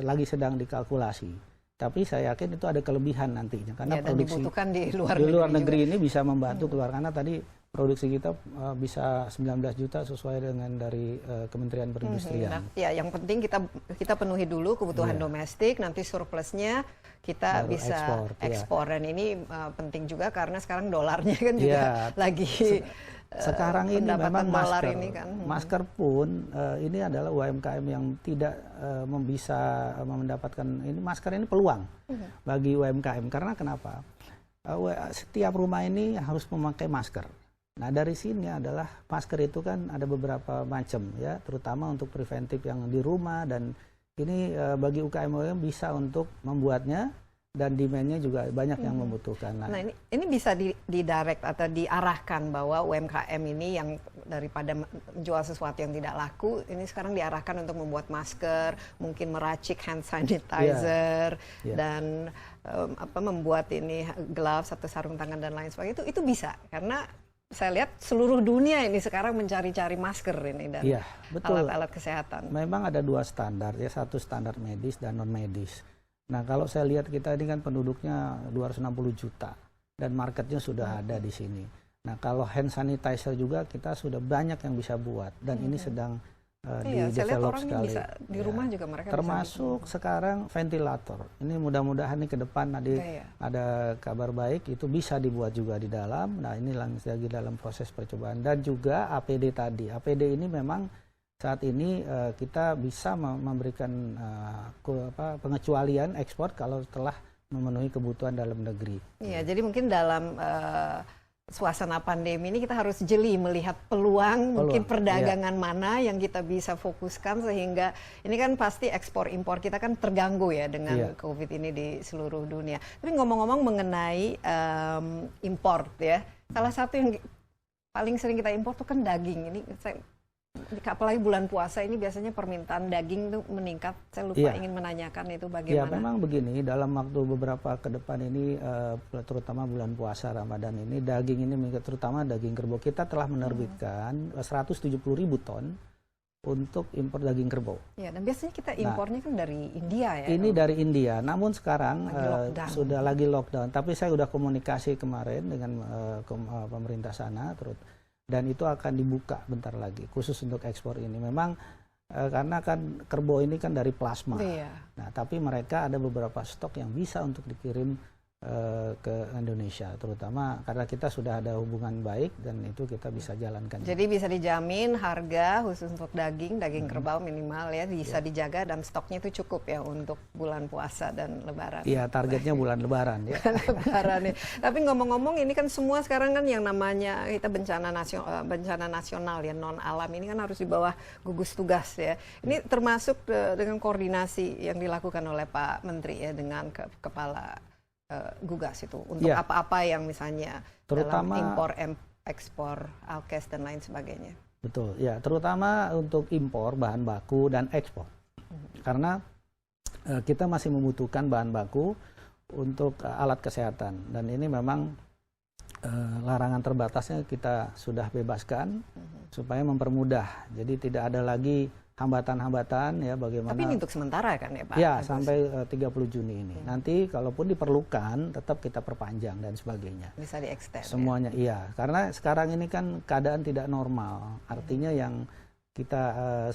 lagi sedang dikalkulasi. Tapi saya yakin itu ada kelebihan nantinya, karena produksi dibutuhkan di luar negeri ini bisa membantu keluar, karena tadi produksi kita bisa 19 juta sesuai dengan dari Kementerian Perindustrian. Nah, ya, yang penting kita penuhi dulu kebutuhan domestik, nanti surplusnya kita baru bisa ekspor. Dan ini penting juga karena sekarang dolarnya kan juga lagi sekarang ini memang masker pun ini adalah UMKM yang tidak bisa mendapatkan ini, masker ini peluang bagi UMKM. Karena kenapa? Setiap rumah ini harus memakai masker. Nah, dari sini adalah masker itu kan ada beberapa macam ya, terutama untuk preventif yang di rumah, dan ini bagi UKM bisa untuk membuatnya, dan demand-nya juga banyak yang membutuhkan. Nah ini bisa didirect atau diarahkan bahwa UMKM ini yang daripada menjual sesuatu yang tidak laku, ini sekarang diarahkan untuk membuat masker, mungkin meracik hand sanitizer, dan membuat ini gloves atau sarung tangan dan lain sebagainya. Itu bisa, karena saya lihat seluruh dunia ini sekarang mencari-cari masker ini dan alat-alat kesehatan. Memang ada dua standar ya, satu standar medis dan non medis. Nah, kalau saya lihat kita ini kan penduduknya 260 juta dan marketnya sudah ada di sini. Nah, kalau hand sanitizer juga kita sudah banyak yang bisa buat, dan ini sedang di-develop sekali. Bisa di rumah juga mereka termasuk bisa sekarang ventilator. Ini mudah-mudahan nih ke depan ada kabar baik, itu bisa dibuat juga di dalam. Nah, ini lagi dalam proses percobaan. Dan juga APD tadi. APD ini memang saat ini kita bisa memberikan pengecualian ekspor kalau telah memenuhi kebutuhan dalam negeri. Iya, jadi mungkin dalam suasana pandemi ini kita harus jeli melihat peluang mungkin perdagangan mana yang kita bisa fokuskan, sehingga ini kan pasti ekspor impor kita kan terganggu ya dengan COVID ini di seluruh dunia. Tapi ngomong-ngomong mengenai impor ya, salah satu yang paling sering kita impor tuh kan daging. Ini apalagi bulan puasa ini biasanya permintaan daging tuh meningkat. Saya lupa ingin menanyakan itu bagaimana. Ya, memang begini, dalam waktu beberapa ke depan ini, terutama bulan puasa Ramadan ini, daging ini meningkat, terutama daging kerbau. Kita telah menerbitkan 170.000 ton untuk impor daging kerbau. Ya, dan biasanya kita impornya kan dari India ya. Ini dari India, namun sekarang sudah lagi lockdown. Tapi saya sudah komunikasi kemarin dengan pemerintah sana, dan itu akan dibuka bentar lagi khusus untuk ekspor ini. Memang karena kan kerbau ini kan dari plasma. Nah, tapi mereka ada beberapa stok yang bisa untuk dikirim ke Indonesia, terutama karena kita sudah ada hubungan baik dan itu kita bisa jalankan. Jadi bisa dijamin harga khusus untuk daging kerbau minimal ya bisa dijaga dan stoknya itu cukup ya untuk bulan puasa dan Lebaran. Iya, targetnya bulan Lebaran ya. Lebaran ya. Tapi ngomong-ngomong ini kan semua sekarang kan yang namanya kita bencana nasional ya non alam ini kan harus di bawah gugus tugas ya. Ini termasuk dengan koordinasi yang dilakukan oleh Pak Menteri ya dengan kepala gugas itu untuk apa-apa yang misalnya terutama dalam impor ekspor alkes dan lain sebagainya. Betul ya, terutama untuk impor bahan baku dan ekspor karena kita masih membutuhkan bahan baku untuk alat kesehatan dan ini memang larangan terbatasnya kita sudah bebaskan supaya mempermudah, jadi tidak ada lagi hambatan-hambatan ya bagaimana. Tapi ini untuk sementara kan ya Pak? Ya, sampai 30 Juni ini. Nanti kalaupun diperlukan tetap kita perpanjang dan sebagainya. Bisa di-extend. Semuanya ya? Iya, karena sekarang ini kan keadaan tidak normal. Artinya yang kita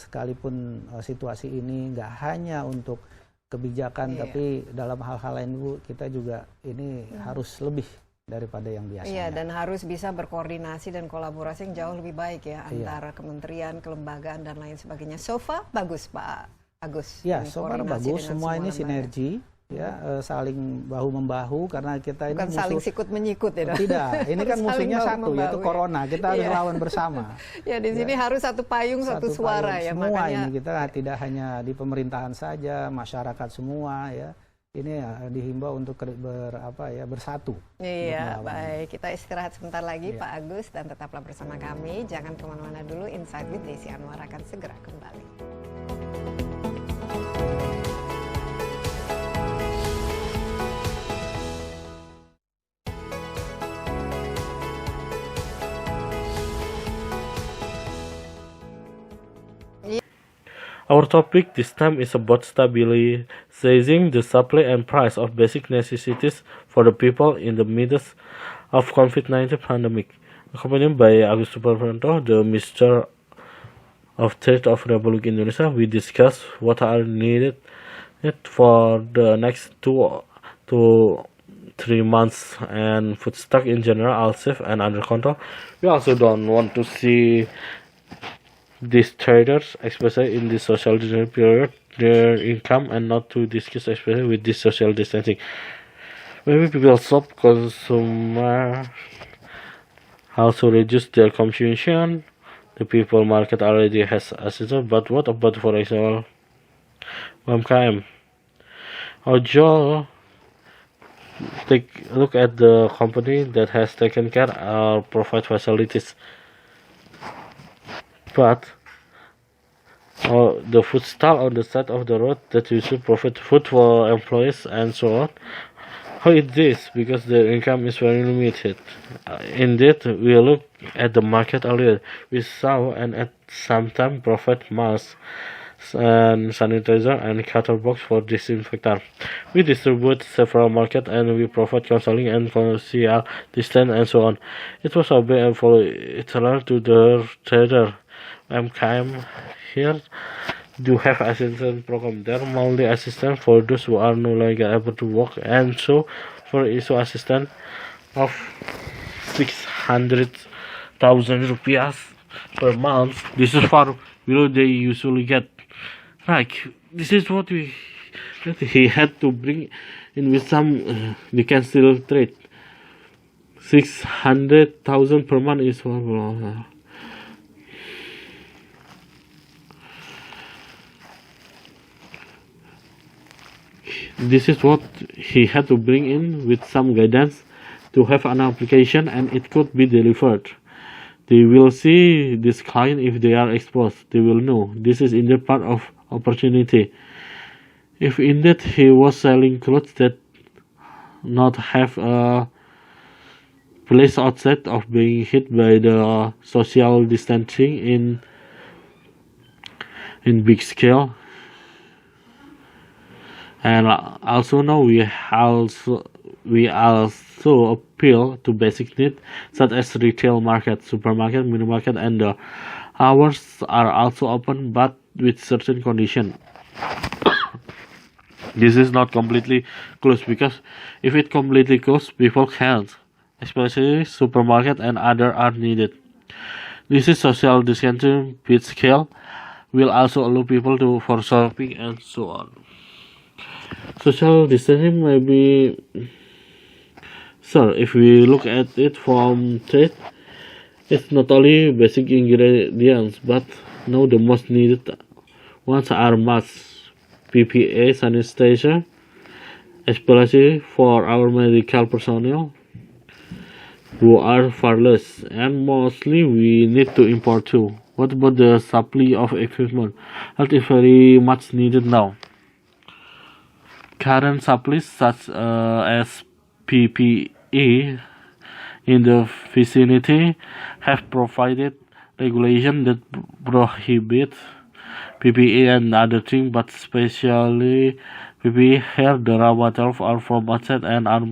sekalipun situasi ini nggak hanya untuk kebijakan tapi dalam hal-hal lain Bu, kita juga ini harus lebih daripada yang biasanya. Iya, dan harus bisa berkoordinasi dan kolaborasi yang jauh lebih baik ya antara kementerian, kelembagaan dan lain sebagainya. So far bagus Pak Agus. Ya, so far bagus. Semua ini sinergi ya, saling bahu membahu karena kita bukan ini saling sikut menyikut ya. Tidak, ini kan musuhnya satu yaitu corona. Kita harus lawan bersama. Ya, di sini harus satu payung, satu suara ya. Semua makanya ini kita tidak hanya di pemerintahan saja, masyarakat semua ya. Ini ya dihimbau untuk bersatu. Iya, baik. Kita istirahat sebentar lagi Pak Agus dan tetaplah bersama kami. Jangan kemana-mana dulu. Insight with Desi Anwar akan segera kembali. Our topic this time is about stabilizing the supply and price of basic necessities for the people in the midst of COVID-19 pandemic. Accompanied by Agus Suparmanto, the Minister of Trade of Republic Indonesia, we discuss what are needed for the next 2 to 3 months and food stock in general are safe and under control. We also don't want to see these traders, especially in the social distancing period, their income and not to discuss especially with this social distancing. Maybe people stop consumer also reduce their consumption. The people market already has assistance, but what about for example UMKM? Ojol take a look at the company that has taken care or provide facilities. But the food stall on the side of the road that usually provide food for employees and so on, how is this? Because their income is very limited. Indeed, we look at the market earlier. We saw and at some time provide masks and sanitizer and cutter box for disinfectant. We distribute several market and we provide counseling and social distance and so on. It was obey and follow it to the trader. MKM here do have assistance program. There are monthly assistance for those who are no longer able to work, and so for issue assistance of 600,000 rupiah per month. This is far below they usually get. Like this is what he had to bring in with some we can still trade. 600,000 per month is this is what he had to bring in with some guidance to have an application and it could be delivered. They will see this client if they are exposed. They will know this is indeed part of opportunity. If indeed he was selling clothes that not have a place outside of being hit by the social distancing in big scale. And also now we also appeal to basic needs such as retail market, supermarket, mini market, and the hours are also open but with certain conditions. This is not completely closed because if it completely closed, people can't, especially supermarket and other are needed. This is social distancing with scale will also allow people to for shopping and so on. Social distancing may be so if we look at it from trade, it's not only basic ingredients but now the most needed ones are masks, PPE, sanitizer, especially for our medical personnel who are far less, and mostly we need to import too. What about the supply of equipment? That is very much needed now. Current supplies such as PPE in the vicinity have provided regulation that prohibit PPE and other things, but especially PPE here the raw materials are from outside and are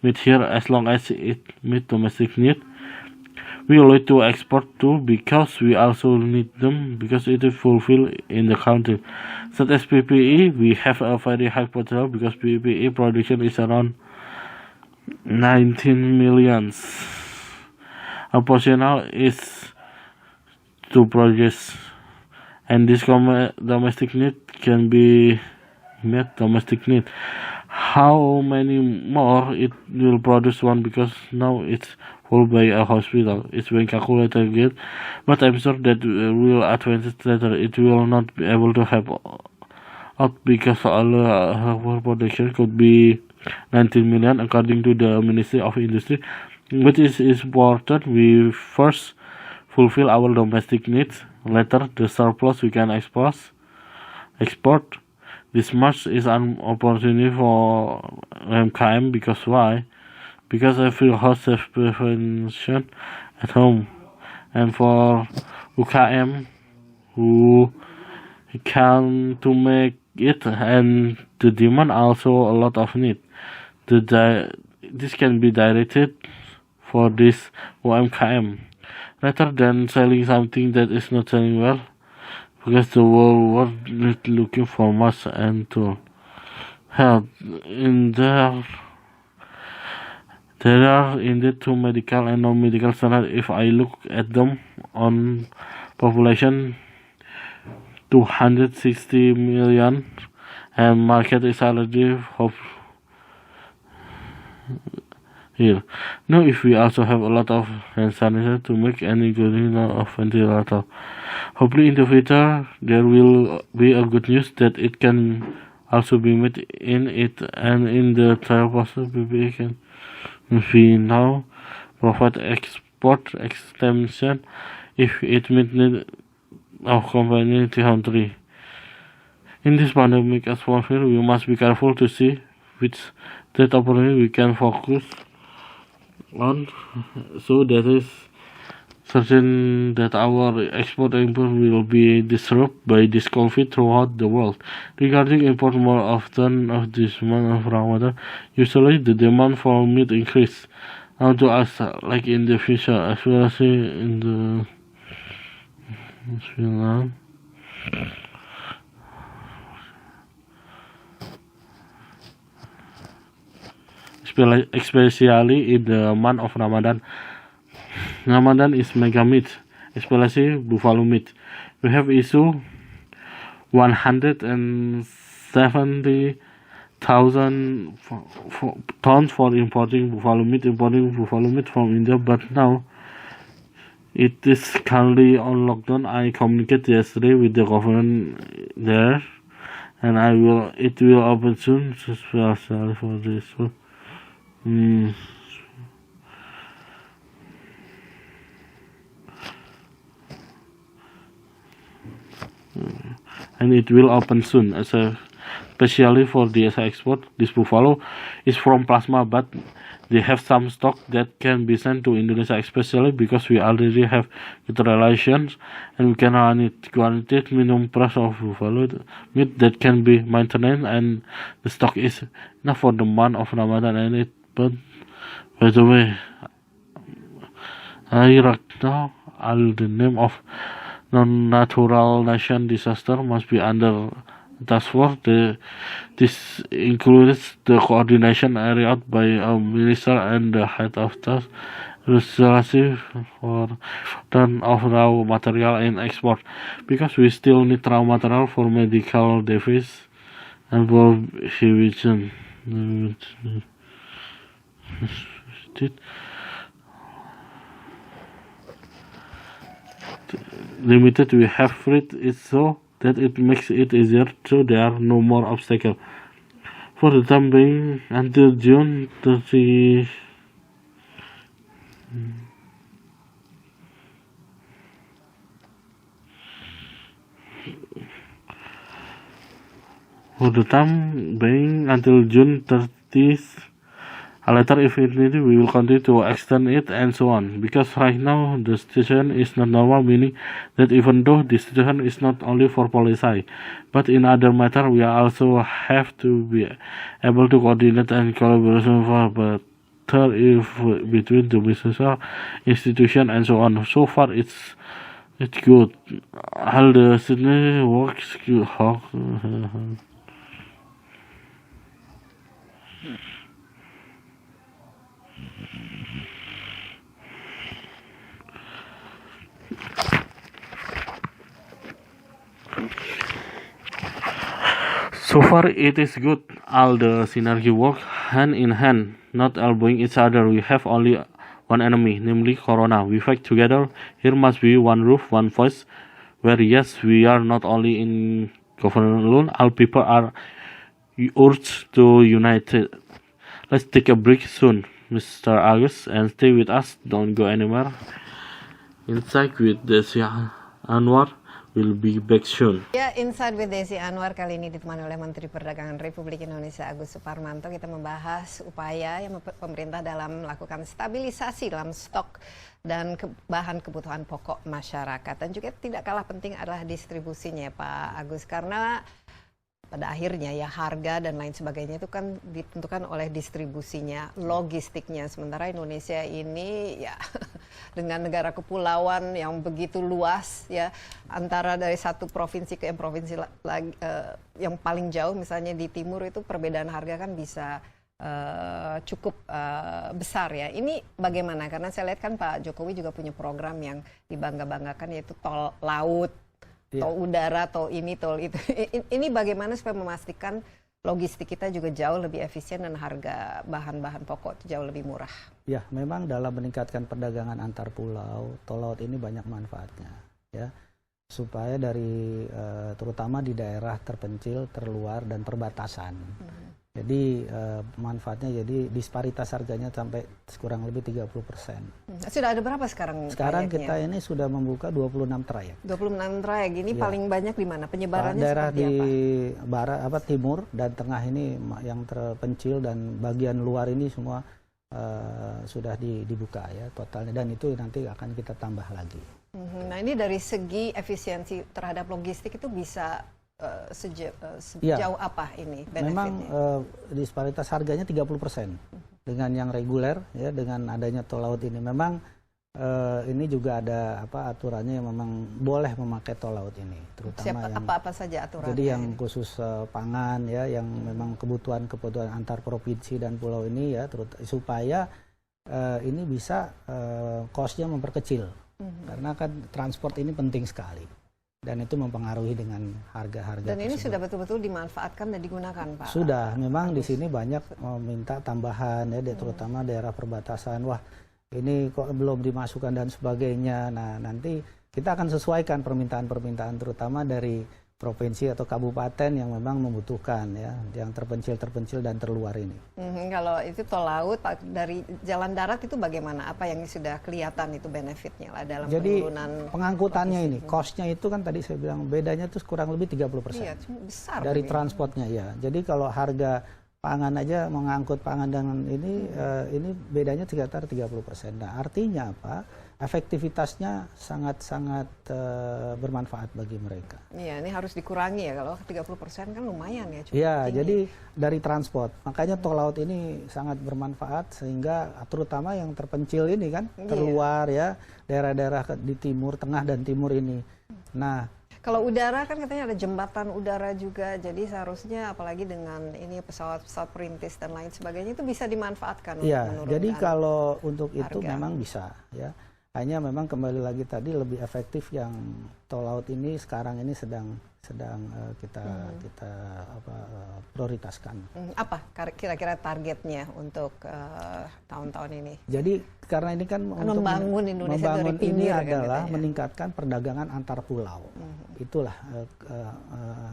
made here as long as it meets domestic need. We like to export too because we also need them because it is fulfilled in the country. Such as PPE, we have a very high potential because PPE production is around 19 millions. Our potential is to produce, and this domestic need can be met domestic need. How many more it will produce one because now it's full by a hospital. It's being calculated again, but I'm sure that will advance later. It will not be able to have out because our production could be 19 million according to the Ministry of Industry. But it is important we first fulfill our domestic needs. Later, the surplus we can export. This much is an opportunity for MKM because why? Because every house has prevention at home, and for UKM who can to make it, and the demand also a lot of need. This can be directed for this UMKM rather than selling something that is not selling well, because the whole world is looking for mass and to help in there. There are indeed two medical and non-medical standards. If I look at them on population 260 million and market is already here. Now if we also have a lot of hand sanitizer to make any good of ventilator. Hopefully in the future there will be a good news that it can also be made in it, and in the trial process we now provide export extension if it meets need of company 3. In this pandemic atmosphere, we must be careful to see which trade opportunity we can focus on, so that is certain that our export import will be disrupted by this COVID throughout the world. Regarding import more often of this month of Ramadan, usually the demand for meat increase. Now to us, like in the future, especially in the especially in the month of Ramadan. Ramadan is mega meat, especially buffalo meat. We have issue 170,000 tons for importing buffalo meat from India, but now it is currently on lockdown. I communicated yesterday with the government there, and it will open soon. Sorry for this one. And it will open soon, especially for the export. This buffalo is from plasma, but they have some stock that can be sent to Indonesia, especially because we already have good relations and we can run it guaranteed minimum price of buffalo meat that can be maintained, and the stock is enough for the month of Ramadan. And it, but by the way, right now all the name of non-natural nation disaster must be under task force. This includes the coordination carried out by a minister and the head of task responsive for turn of raw material and export, because we still need raw material for medical device and for hygiene. Limited we have read it so that it makes it easier, so there are no more obstacles. For the time being, until June 30. For the time being, until June 30th, later if it needed, we will continue to extend it and so on. Because right now the situation is not normal, meaning that even though the situation is not only for policy, but in other matter we also have to be able to coordinate and collaboration for better if between the business institution and so on. So far it's good. How the Sydney works good. So far it is good. All the synergy work hand in hand, not elbowing each other. We have only one enemy, namely Corona. We fight together. Here must be one roof, one voice, where yes, we are not only in government alone. All people are urged to unite. Let's take a break soon, Mr. Agus, and stay with us. Don't go anywhere. Inside with Desi Anwar. Will be back soon. Ya, Inside with Desi Anwar kali ini ditemani oleh Menteri Perdagangan Republik Indonesia Agus Suparmanto. Kita membahas upaya yang pemerintah dalam melakukan stabilisasi dalam stok dan bahan kebutuhan pokok masyarakat. Dan juga tidak kalah penting adalah distribusinya, Pak Agus, karena pada akhirnya ya harga dan lain sebagainya itu kan ditentukan oleh distribusinya, logistiknya. Sementara Indonesia ini ya dengan negara kepulauan yang begitu luas ya, antara dari satu provinsi ke provinsi lagi yang paling jauh misalnya di timur itu perbedaan harga kan bisa cukup besar ya. Ini bagaimana? Karena saya lihat kan Pak Jokowi juga punya program yang dibangga-banggakan, yaitu tol laut, tol udara, tol ini, tol itu. Ini bagaimana supaya memastikan logistik kita juga jauh lebih efisien dan harga bahan-bahan pokok jauh lebih murah? Ya, memang dalam meningkatkan perdagangan antar pulau, tol laut ini banyak manfaatnya, ya, supaya dari terutama di daerah terpencil, terluar dan perbatasan. Jadi manfaatnya, jadi disparitas harganya sampai kurang lebih 30%. Sudah ada berapa sekarang? Sekarang kita ini sudah membuka 26 trayek. 26 trayek ini ya. Paling banyak di mana? Penyebarannya daerah seperti di apa? barat, timur dan tengah ini yang terpencil, dan bagian luar ini semua sudah dibuka ya totalnya, dan itu nanti akan kita tambah lagi. Nah, ini dari segi efisiensi terhadap logistik itu bisa sejauh apa ini benefitnya? Memang disparitas harganya 30% dengan yang reguler ya, dengan adanya tol laut ini. Memang ini juga ada aturannya yang memang boleh memakai tol laut ini, terutama yang apa saja aturannya? Jadi yang khusus pangan ya, yang memang kebutuhan antar provinsi dan pulau ini ya, supaya ini bisa cost-nya memperkecil. Karena kan transport ini penting sekali. Dan itu mempengaruhi dengan harga-harga. Dan ini sudah betul-betul dimanfaatkan dan digunakan, Pak? Sudah, memang di sini banyak meminta tambahan ya, terutama daerah perbatasan. Wah, ini kok belum dimasukkan dan sebagainya. Nah, nanti kita akan sesuaikan permintaan-permintaan, terutama dari provinsi atau kabupaten yang memang membutuhkan ya, yang terpencil dan terluar ini. Kalau itu tol laut, Pak, dari jalan darat itu bagaimana? Apa yang sudah kelihatan itu benefitnya lah dalam penurunan? Pengangkutannya ini, cost-nya itu kan tadi saya bilang bedanya itu kurang lebih 30%. Iya, besar dari ini. Transportnya ya. Jadi kalau harga pangan aja, mengangkut pangan dengan ini bedanya sekitar 30%. Nah, artinya apa? Efektivitasnya sangat-sangat bermanfaat bagi mereka. Iya, ini harus dikurangi ya, kalau 30% kan lumayan ya. Iya, jadi dari transport. Makanya tol laut ini sangat bermanfaat, sehingga terutama yang terpencil ini kan, terluar ya, daerah-daerah di timur, tengah dan timur ini. Nah, Kalau udara kan katanya ada jembatan udara juga, jadi seharusnya apalagi dengan ini pesawat-pesawat perintis dan lain sebagainya itu bisa dimanfaatkan Iya, untuk jadi menurunkan kalau untuk itu harga. memang bisa ya. Hanya memang kembali lagi tadi lebih efektif yang tol laut ini sekarang ini sedang kita prioritaskan. Apa kira-kira targetnya untuk tahun-tahun ini? Jadi karena ini kan untuk membangun Indonesia dari membangun pinggir ini kan adalah katanya. meningkatkan perdagangan antar pulau. Itulah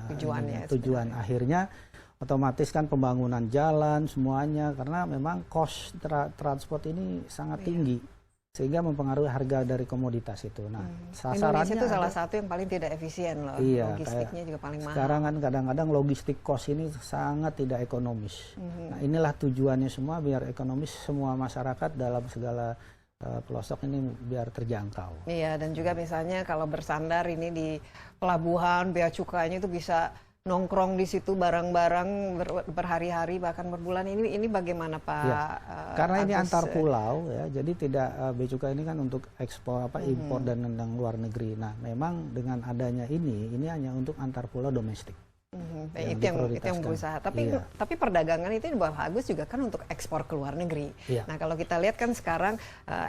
Tujuannya tujuan akhirnya. Otomatis kan pembangunan jalan semuanya karena memang cost transport ini sangat tinggi sehingga mempengaruhi harga dari komoditas itu. Nah, sasarannya Indonesia itu salah satu yang paling tidak efisien loh. Iya, Logistiknya juga paling mahal. sekarang kan kadang-kadang logistik cost ini sangat tidak ekonomis. Nah, inilah tujuannya semua biar ekonomis semua masyarakat dalam segala pelosok ini biar terjangkau. Iya, dan juga misalnya kalau bersandar ini di pelabuhan, bea cukainya itu bisa nongkrong di situ barang-barang berhari-hari bahkan berbulan. Ini bagaimana Pak? Ya, karena ini Agus? antar pulau ya, jadi tidak bea cukai ini kan untuk ekspor impor dan luar negeri. Nah, memang dengan adanya ini hanya untuk antar pulau domestik. Itu yang berusaha. Tapi perdagangan itu di bawah Agus juga kan untuk ekspor ke luar negeri. Iya. Nah kalau kita lihat kan sekarang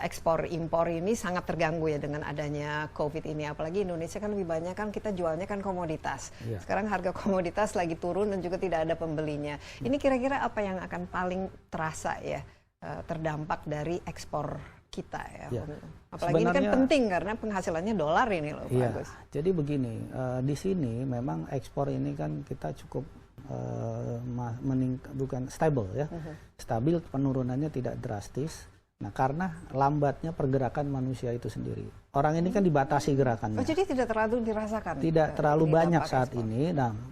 ekspor impor ini sangat terganggu ya dengan adanya COVID ini. Apalagi Indonesia kan lebih banyak kan kita jualnya kan komoditas. Iya. Sekarang harga komoditas lagi turun dan juga tidak ada pembelinya. Ini kira-kira apa yang akan paling terasa ya terdampak dari ekspor kita ya? Ya. Apalagi ini kan Sebenarnya, penting karena penghasilannya dolar ini loh Pak Iya, Agus. jadi begini, di sini memang ekspor ini kan kita cukup bukan stable ya, stabil, penurunannya tidak drastis. Nah, karena lambatnya pergerakan manusia itu sendiri. Orang ini kan dibatasi gerakannya. Oh, jadi tidak terlalu dirasakan? Tidak terlalu ini banyak dampak saat ekspor. ini,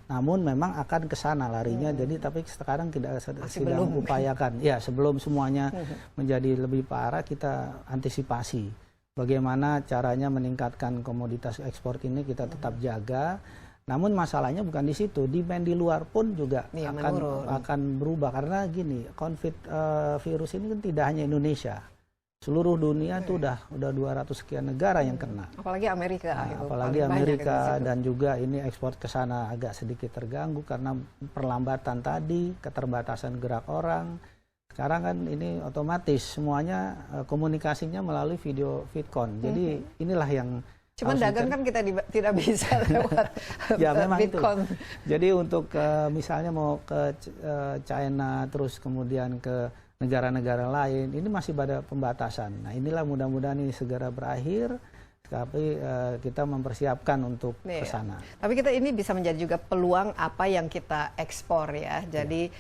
namun memang akan ke sana larinya. Jadi tapi sekarang sedang belum. upayakan. Ya, sebelum semuanya menjadi lebih parah kita antisipasi. Bagaimana caranya meningkatkan komoditas ekspor ini kita tetap jaga. Namun masalahnya bukan di situ, demand di luar pun juga akan berubah karena gini, virus ini kan tidak hanya Indonesia. Seluruh dunia itu udah 200 sekian negara yang kena. Apalagi Amerika. Nah, itu apalagi paling banyak Amerika di situ. dan juga ini ekspor ke sana agak sedikit terganggu karena perlambatan tadi, keterbatasan gerak orang. Sekarang kan ini otomatis semuanya komunikasinya melalui video VidCon. Jadi inilah yang Cuman dagang kan kita tidak bisa lewat ya memang VidCon. itu. Jadi untuk misalnya mau ke China terus kemudian ke negara-negara lain ini masih pada pembatasan. Nah, inilah mudah-mudahan ini segera berakhir. Tapi kita mempersiapkan untuk ke sana. Tapi kita ini bisa menjadi juga peluang apa yang kita ekspor ya. Jadi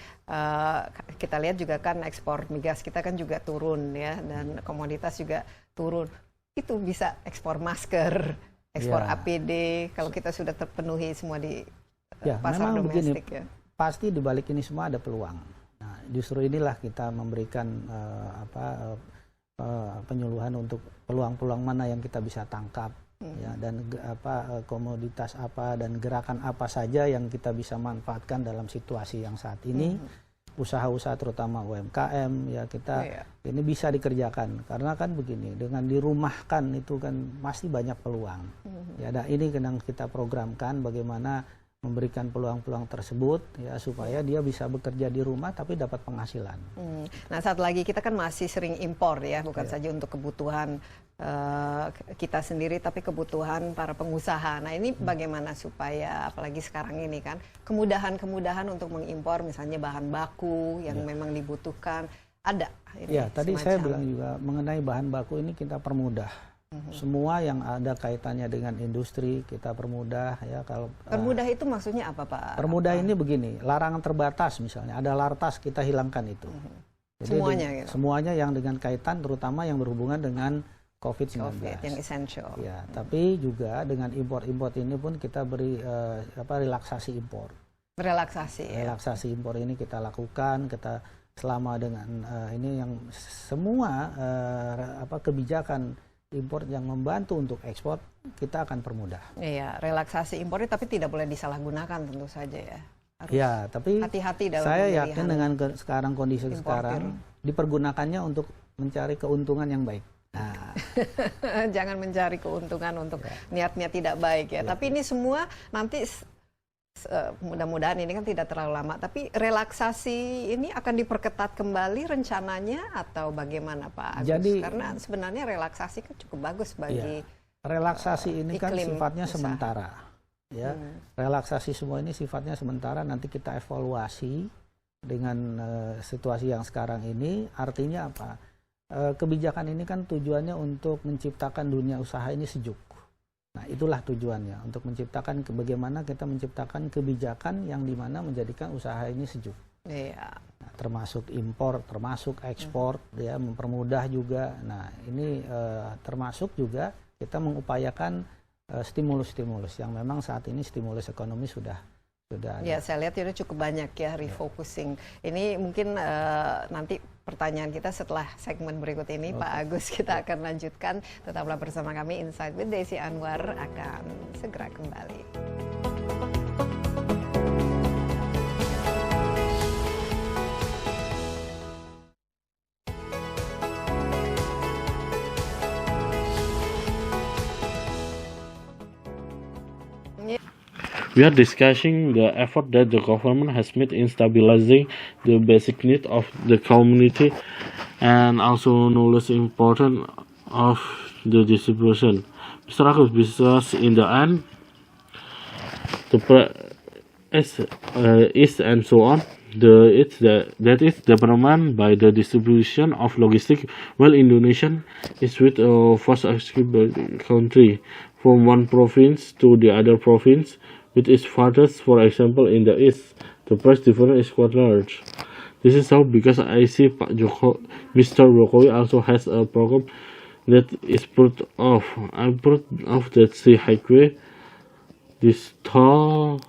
kita lihat juga kan ekspor migas kita kan juga turun ya dan komoditas juga turun. Itu bisa ekspor masker, ekspor APD kalau kita sudah terpenuhi semua di pasar memang domestik begini, ya. Pasti di balik ini semua ada peluang. Nah, justru inilah kita memberikan penyuluhan untuk peluang-peluang mana yang kita bisa tangkap ya dan komoditas apa dan gerakan apa saja yang kita bisa manfaatkan dalam situasi yang saat ini. Usaha-usaha terutama UMKM ya kita ini bisa dikerjakan karena kan begini dengan dirumahkan itu kan masih banyak peluang ya. Dan ini kadang kita programkan bagaimana memberikan peluang-peluang tersebut ya supaya dia bisa bekerja di rumah tapi dapat penghasilan. Nah, saat lagi kita kan masih sering impor ya, bukan saja untuk kebutuhan kita sendiri tapi kebutuhan para pengusaha. Nah, ini bagaimana supaya apalagi sekarang ini kan kemudahan-kemudahan untuk mengimpor misalnya bahan baku yang memang dibutuhkan ada ini. Ya, tadi saya bilang juga mengenai bahan baku ini kita permudah. Semua yang ada kaitannya dengan industri kita permudah ya. Kalau permudah itu maksudnya apa Pak? Permudah ini begini, larangan terbatas misalnya ada lartas kita hilangkan itu. Jadi semuanya gitu. Semuanya yang dengan kaitan terutama yang berhubungan dengan COVID-19. Yang essential. Ya, tapi juga dengan import ini pun kita beri relaksasi impor. Relaksasi impor ini kita lakukan, kita selama dengan ini yang semua kebijakan impor yang membantu untuk ekspor kita akan permudah. Iya, relaksasi impor tapi tidak boleh disalahgunakan tentu saja ya. Harus ya, tapi hati-hati dalam saya yakin dengan sekarang kondisi sekarang dipergunakannya untuk mencari keuntungan yang baik. Nah, Jangan mencari keuntungan untuk niat-niat tidak baik ya. Tapi ini semua nanti mudah-mudahan ini kan tidak terlalu lama. Tapi relaksasi ini akan diperketat kembali rencananya atau bagaimana Pak Agus? Karena sebenarnya relaksasi kan cukup bagus bagi relaksasi ini kan sifatnya usaha. sementara. Ya, relaksasi semua ini sifatnya sementara. Nanti kita evaluasi dengan situasi yang sekarang ini. Artinya apa? Kebijakan ini kan tujuannya untuk menciptakan dunia usaha ini sejuk. Nah, itulah tujuannya, untuk menciptakan bagaimana kita menciptakan kebijakan yang dimana menjadikan usaha ini sejuk. Iya. Nah, termasuk impor, termasuk ekspor, ya, mempermudah juga. Nah, ini termasuk juga kita mengupayakan stimulus-stimulus yang memang saat ini stimulus ekonomi sudah ada. Ya, saya lihat ini cukup banyak ya refocusing. Ini mungkin nanti pertanyaan kita setelah segmen berikut ini, Pak Agus, kita akan lanjutkan. Tetaplah bersama kami, Insight with Desi Anwar akan segera kembali. We are discussing the effort that the government has made in stabilizing the basic need of the community and also no less important of the distribution. Mr. Agus, because in the end, the is and so on, that is determined by the distribution of logistics. While Indonesia is with a fast country from one province to the other province. With its farthest, for example, in the east, the price difference is quite large. This is how because I see Mr. Jokowi also has a program that is put off. I put off that sea highway, this toll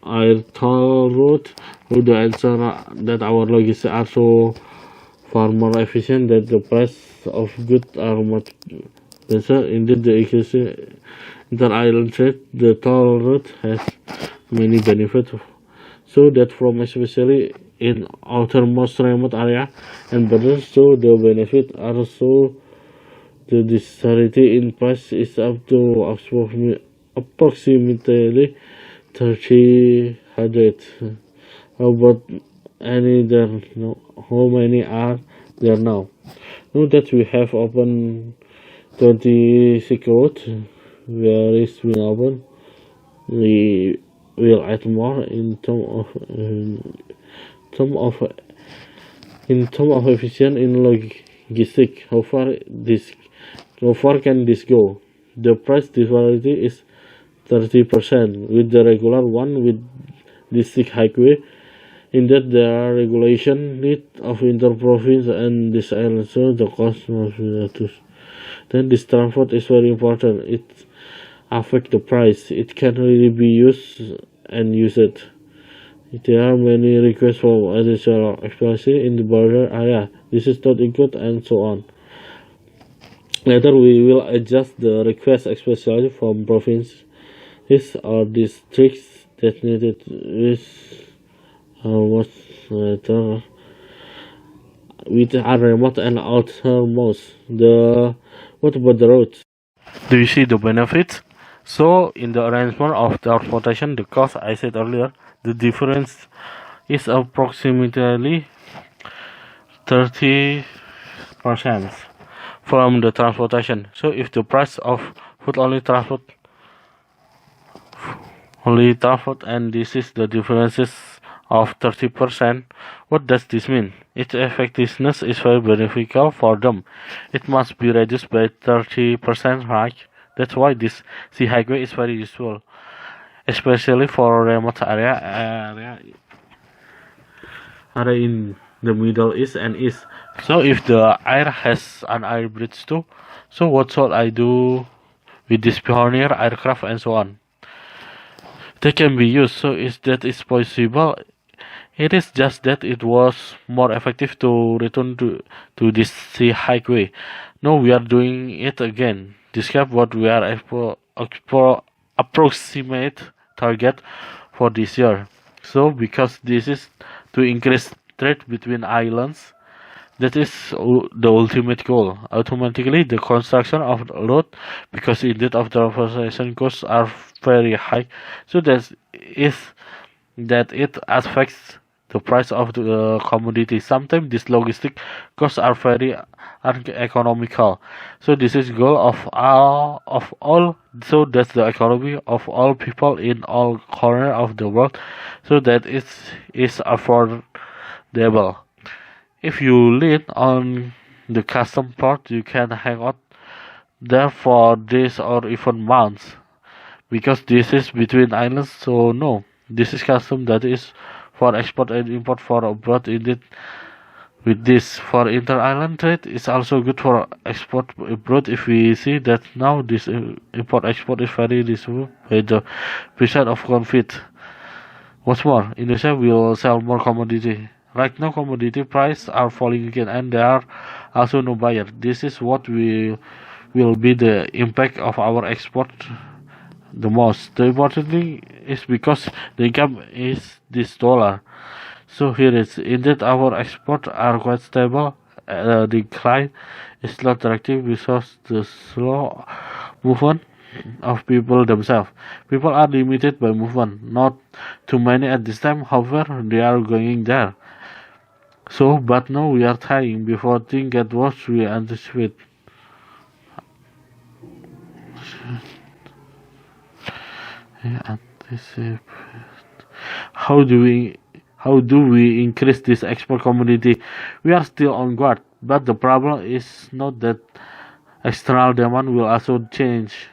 road, with the answer that our logistics are so far more efficient that the price of goods are much better. Indeed, the existing inter-island trade, the toll road has many benefits, so that from especially in outermost remote area and borders, so the benefits are so the disparity in price is up to approximately 300. About any there? No, how many are there now? Now that we have opened 26 roads. Where is been open, we will add more in terms of efficient in logistics. How far can this go? The price disparity is 30% with the regular one with district highway. In that there are regulation need of inter-province and this island, so the cost must be reduced. Then this transport is very important. It affect the price. It can really be used and used. There are many requests for additional expansion in the border area. This is not good and so on. Later we will adjust the request especially from provinces or districts that needed with much later with are remote and outermost. What about the roads? Do you see the benefits? So in the arrangement of transportation, the cost I said earlier, the difference is approximately 30% from the transportation. So if the price of food only transport and this is the differences of 30%, what does this mean? Its effectiveness is very beneficial for them. It must be reduced by 30%, right? That's why this sea highway is very useful, especially for remote area in the Middle East and East. So if the air has an air bridge too, so what should I do with this pioneer aircraft and so on? They can be used, so is that is possible. It is just that it was more effective to return to this sea highway. Now we are doing it again. Describe what we are approximate target for this year. So because this is to increase trade between islands, That is the ultimate goal. Automatically, the construction of the road, because indeed of transportation costs are very high, so is that it affects the price of the commodity. Sometimes these logistic costs are very uneconomical. So this is goal of all. So that's the economy of all people in all corner of the world. So that is affordable. If you live on the custom port, you can hang out there for days or even months because this is between islands. So no, this is custom that is for export and import for abroad. Indeed, with this for inter-island trade, it's also good for export abroad. If we see that now this import export is very reasonable by the percent of conflict. What's more, Indonesia will sell more commodity. Right now, commodity prices are falling again, and there are also no buyer. This is what will be the impact of our export the most. The important thing is because the income is this dollar. So here is indeed our exports are quite stable. Decline is not directive because the slow movement of people themselves. People are limited by movement, not too many at this time. However, they are going there. So, but now we are trying before things get worse. We anticipate. Anticipate. How do we increase this export commodity? We are still on guard, but the problem is not that external demand will also change.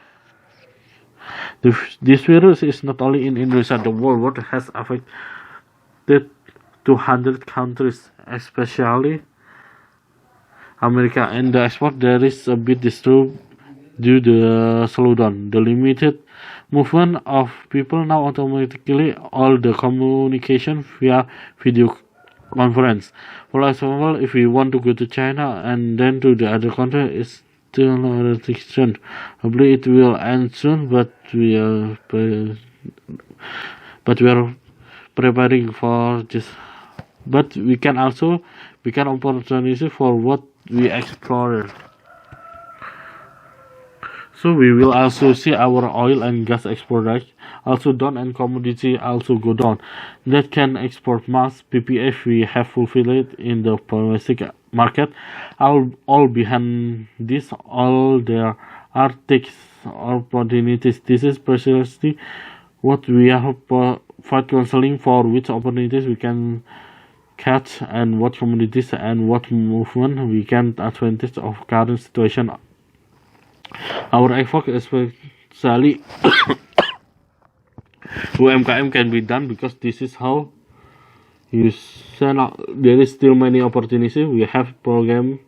This virus is not only in Indonesia, the world has affected 200 countries, especially America, and the export there is a bit disturbed due to the slowdown. The limited movement of people now automatically all the communication via video conference. For example, if we want to go to China and then to the other country, it's still no restriction. Probably it will end soon, but we are preparing for this. But we can also become opportunity for what we explore. So we will also see our oil and gas export rate also down and commodity also go down. That can export mass PPF we have fulfilled in the domestic market. All behind this, all there are takes opportunities. This is precisely what we are for counseling for which opportunities we can catch and what commodities and what movement we can advantage of current situation. Our effort, especially UMKM, can be done because this is how you sell. There is still many opportunities. We have program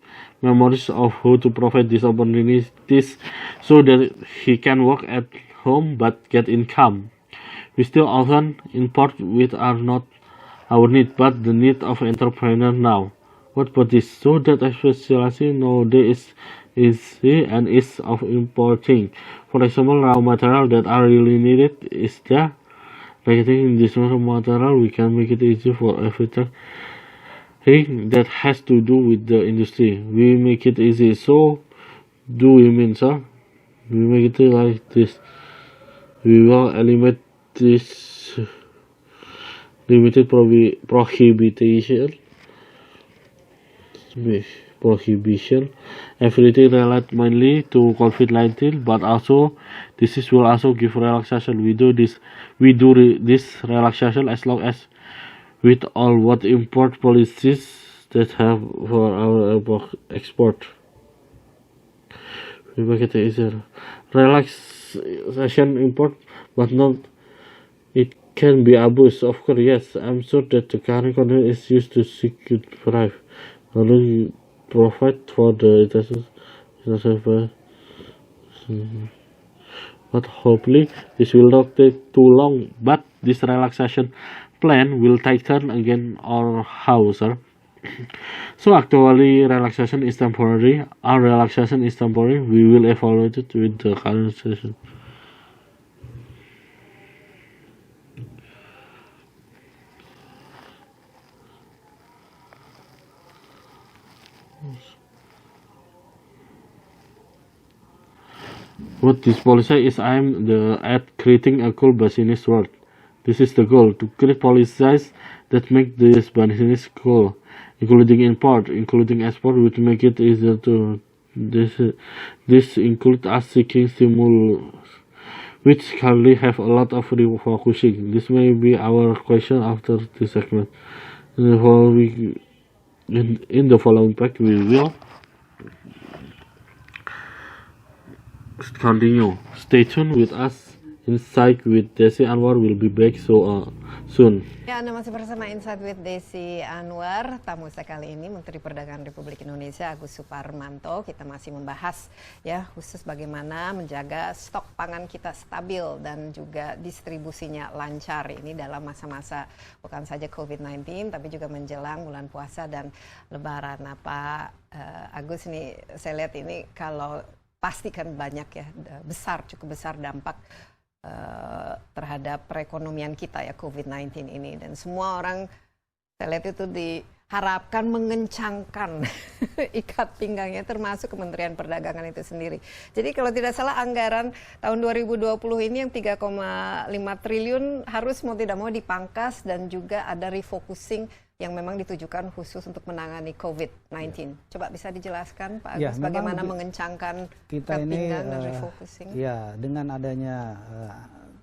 memories of how to provide these opportunities so that he can work at home but get income. We still often import which are not our need but the need of entrepreneur now. What about this? So that especially nowadays is and is of importing. For example, raw material that are really needed is there. Packaging this raw material, we can make it easy for everything that has to do with the industry. We make it easy. So, do we mean so? We make it like this. We will eliminate this limited prohibition. Everything related mainly to COVID-19, but also this will also give relaxation. We do this relaxation as long as with all what import policies that have for our export. We make it easier. Relaxation import, but not it can be abused. Of course, yes. I'm sure that the current content is used to seek good price. Only provide for the but hopefully this will not take too long. But this relaxation plan will tighten again our house. So actually relaxation is temporary. Our relaxation is temporary. We will evaluate it with the current session. What this policy is aim at creating a cool business world. This is the goal, to create policies that make this business cool, including import, including export, which make it easier to this include us seeking stimulus, which currently have a lot of refocusing. This may be our question after this segment. In the following part, we will continue. Stay tuned with us. Insight with Desi Anwar will be back soon. Ya, Anda masih bersama Insight with Desi Anwar. Tamu saya kali ini Menteri Perdagangan Republik Indonesia Agus Suparmanto. Kita masih membahas ya khusus bagaimana menjaga stok pangan kita stabil dan juga distribusinya lancar ini dalam masa-masa bukan saja COVID-19 tapi juga menjelang bulan puasa dan Lebaran. Nah, Pak Agus ini saya lihat ini kalau pasti kan banyak ya cukup besar dampak terhadap perekonomian kita ya COVID-19 ini, dan semua orang saya lihat itu diharapkan mengencangkan ikat pinggangnya termasuk Kementerian Perdagangan itu sendiri. Jadi kalau tidak salah anggaran tahun 2020 ini yang 3,5 triliun harus mau tidak mau dipangkas dan juga ada refocusing yang memang ditujukan khusus untuk menangani COVID-19. Coba bisa dijelaskan Pak Agus bagaimana mengencangkan ikat pinggang dan refocusing? Ya, dengan adanya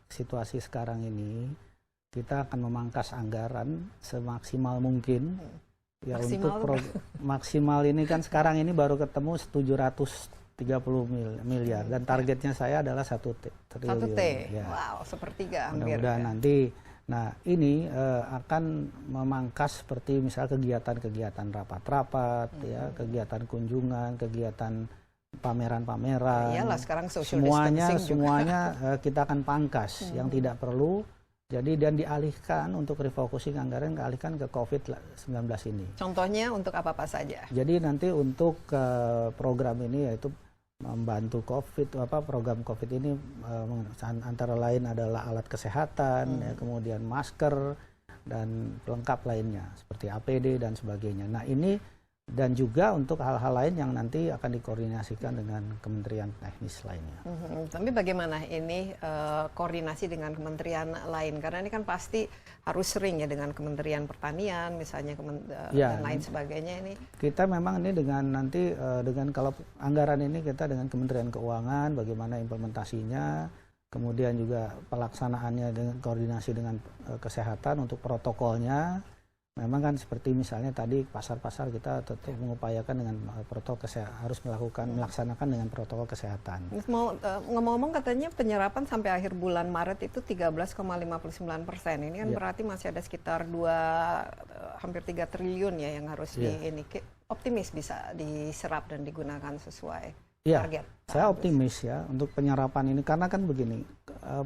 situasi sekarang ini, kita akan memangkas anggaran semaksimal mungkin. Ya, untuk maksimal ini kan sekarang ini baru ketemu 730 miliar dan targetnya saya adalah 1 triliun. 1 T, ya. Wow, sepertiga hampir. Mudah-mudahan nanti. Nah, ini akan memangkas seperti misal kegiatan-kegiatan rapat-rapat, ya, kegiatan kunjungan, kegiatan pameran-pameran. Iyalah, sekarang social semuanya kita akan pangkas yang tidak perlu. Jadi dan dialihkan untuk refocusing anggaran dialihkan ke COVID-19 ini. Contohnya untuk apa saja? Jadi nanti untuk program ini yaitu membantu program COVID ini antara lain adalah alat kesehatan, ya, kemudian masker dan pelengkap lainnya seperti APD dan sebagainya. Nah ini dan juga untuk hal-hal lain yang nanti akan dikoordinasikan dengan kementerian teknis lainnya. Tapi bagaimana ini koordinasi dengan kementerian lain? Karena ini kan pasti harus sering ya dengan Kementerian Pertanian misalnya dan lain sebagainya ini. Kita memang ini dengan nanti dengan kalau anggaran ini kita dengan Kementerian Keuangan bagaimana implementasinya, kemudian juga pelaksanaannya dengan koordinasi dengan kesehatan untuk protokolnya. Memang kan seperti misalnya tadi pasar-pasar kita tetap mengupayakan dengan protokol kesehatan, harus melaksanakan dengan protokol kesehatan. Ngomong-ngomong katanya penyerapan sampai akhir bulan Maret itu 13,59%. Ini kan berarti masih ada sekitar hampir 3 triliun ya yang harus optimis bisa diserap dan digunakan sesuai target. Saya optimis ya untuk penyerapan ini karena kan begini,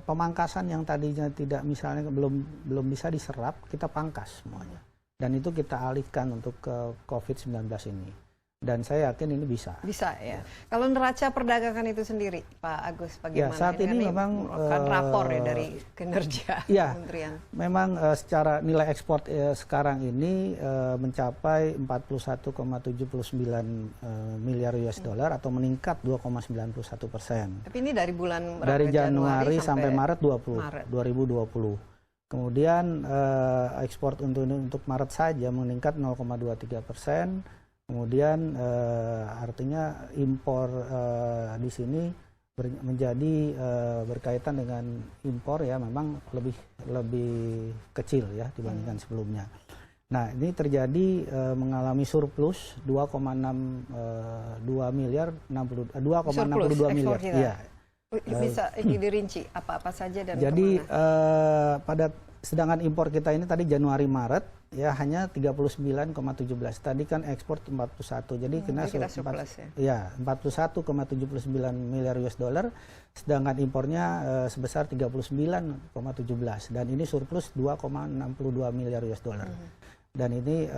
pemangkasan yang tadinya tidak misalnya belum bisa diserap kita pangkas semuanya. Dan itu kita alihkan untuk ke COVID-19 ini. Dan saya yakin ini bisa. Bisa ya. Kalau neraca perdagangan itu sendiri, Pak Agus, bagaimana? Ya, saat ini memang kan rapor ya dari kinerja kementerian. Memang secara nilai ekspor sekarang ini mencapai 41,79 miliar US dollar atau meningkat 2,91%. Tapi ini dari bulan dari Januari sampai Maret 2020. Kemudian ekspor untuk Maret saja meningkat 0,23%. Kemudian artinya impor di sini menjadi berkaitan dengan impor ya memang lebih kecil ya dibandingkan sebelumnya. Nah ini terjadi mengalami surplus 2,62 miliar. Ya. Bisa ini dirinci apa-apa saja dan jadi pada sedangkan impor kita ini tadi Januari Maret ya hanya 39,17. Tadi kan ekspor 41. Jadi kena 41,79 miliar US dollar sedangkan impornya sebesar 39,17 dan ini surplus 2,62 miliar US dollar. Dan ini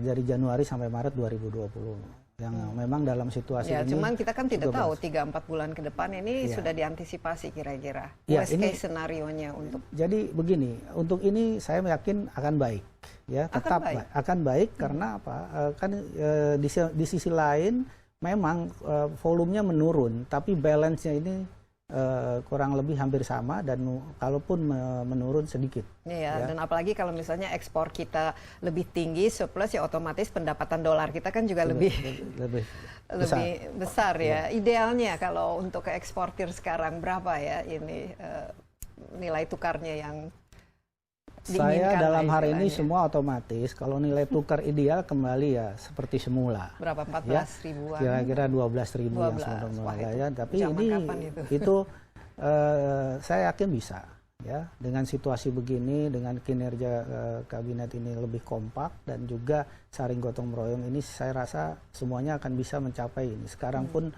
dari Januari sampai Maret 2020. Yang memang dalam situasi ini. Cuman kita kan tidak tahu 3-4 bulan ke depan ini sudah diantisipasi kira-kira. Worst case scenario-nya untuk. Jadi begini, untuk ini saya yakin akan baik, ya tetap akan baik karena apa? Kan di sisi lain memang volumenya menurun, tapi balance-nya ini kurang lebih hampir sama dan kalaupun menurun sedikit. Iya, dan apalagi kalau misalnya ekspor kita lebih tinggi, surplus ya otomatis pendapatan dolar kita kan juga lebih besar ya. Idealnya kalau untuk eksportir sekarang berapa ya ini nilai tukarnya yang saya dalam hari ini semua otomatis. Kalau nilai tukar ideal kembali ya seperti semula. Berapa 14 ribuan? Kira-kira 12.000 yang semula ya. Tapi itu saya yakin bisa ya dengan situasi begini, dengan kinerja kabinet ini lebih kompak dan juga saring gotong royong ini, saya rasa semuanya akan bisa mencapai ini. Sekarang pun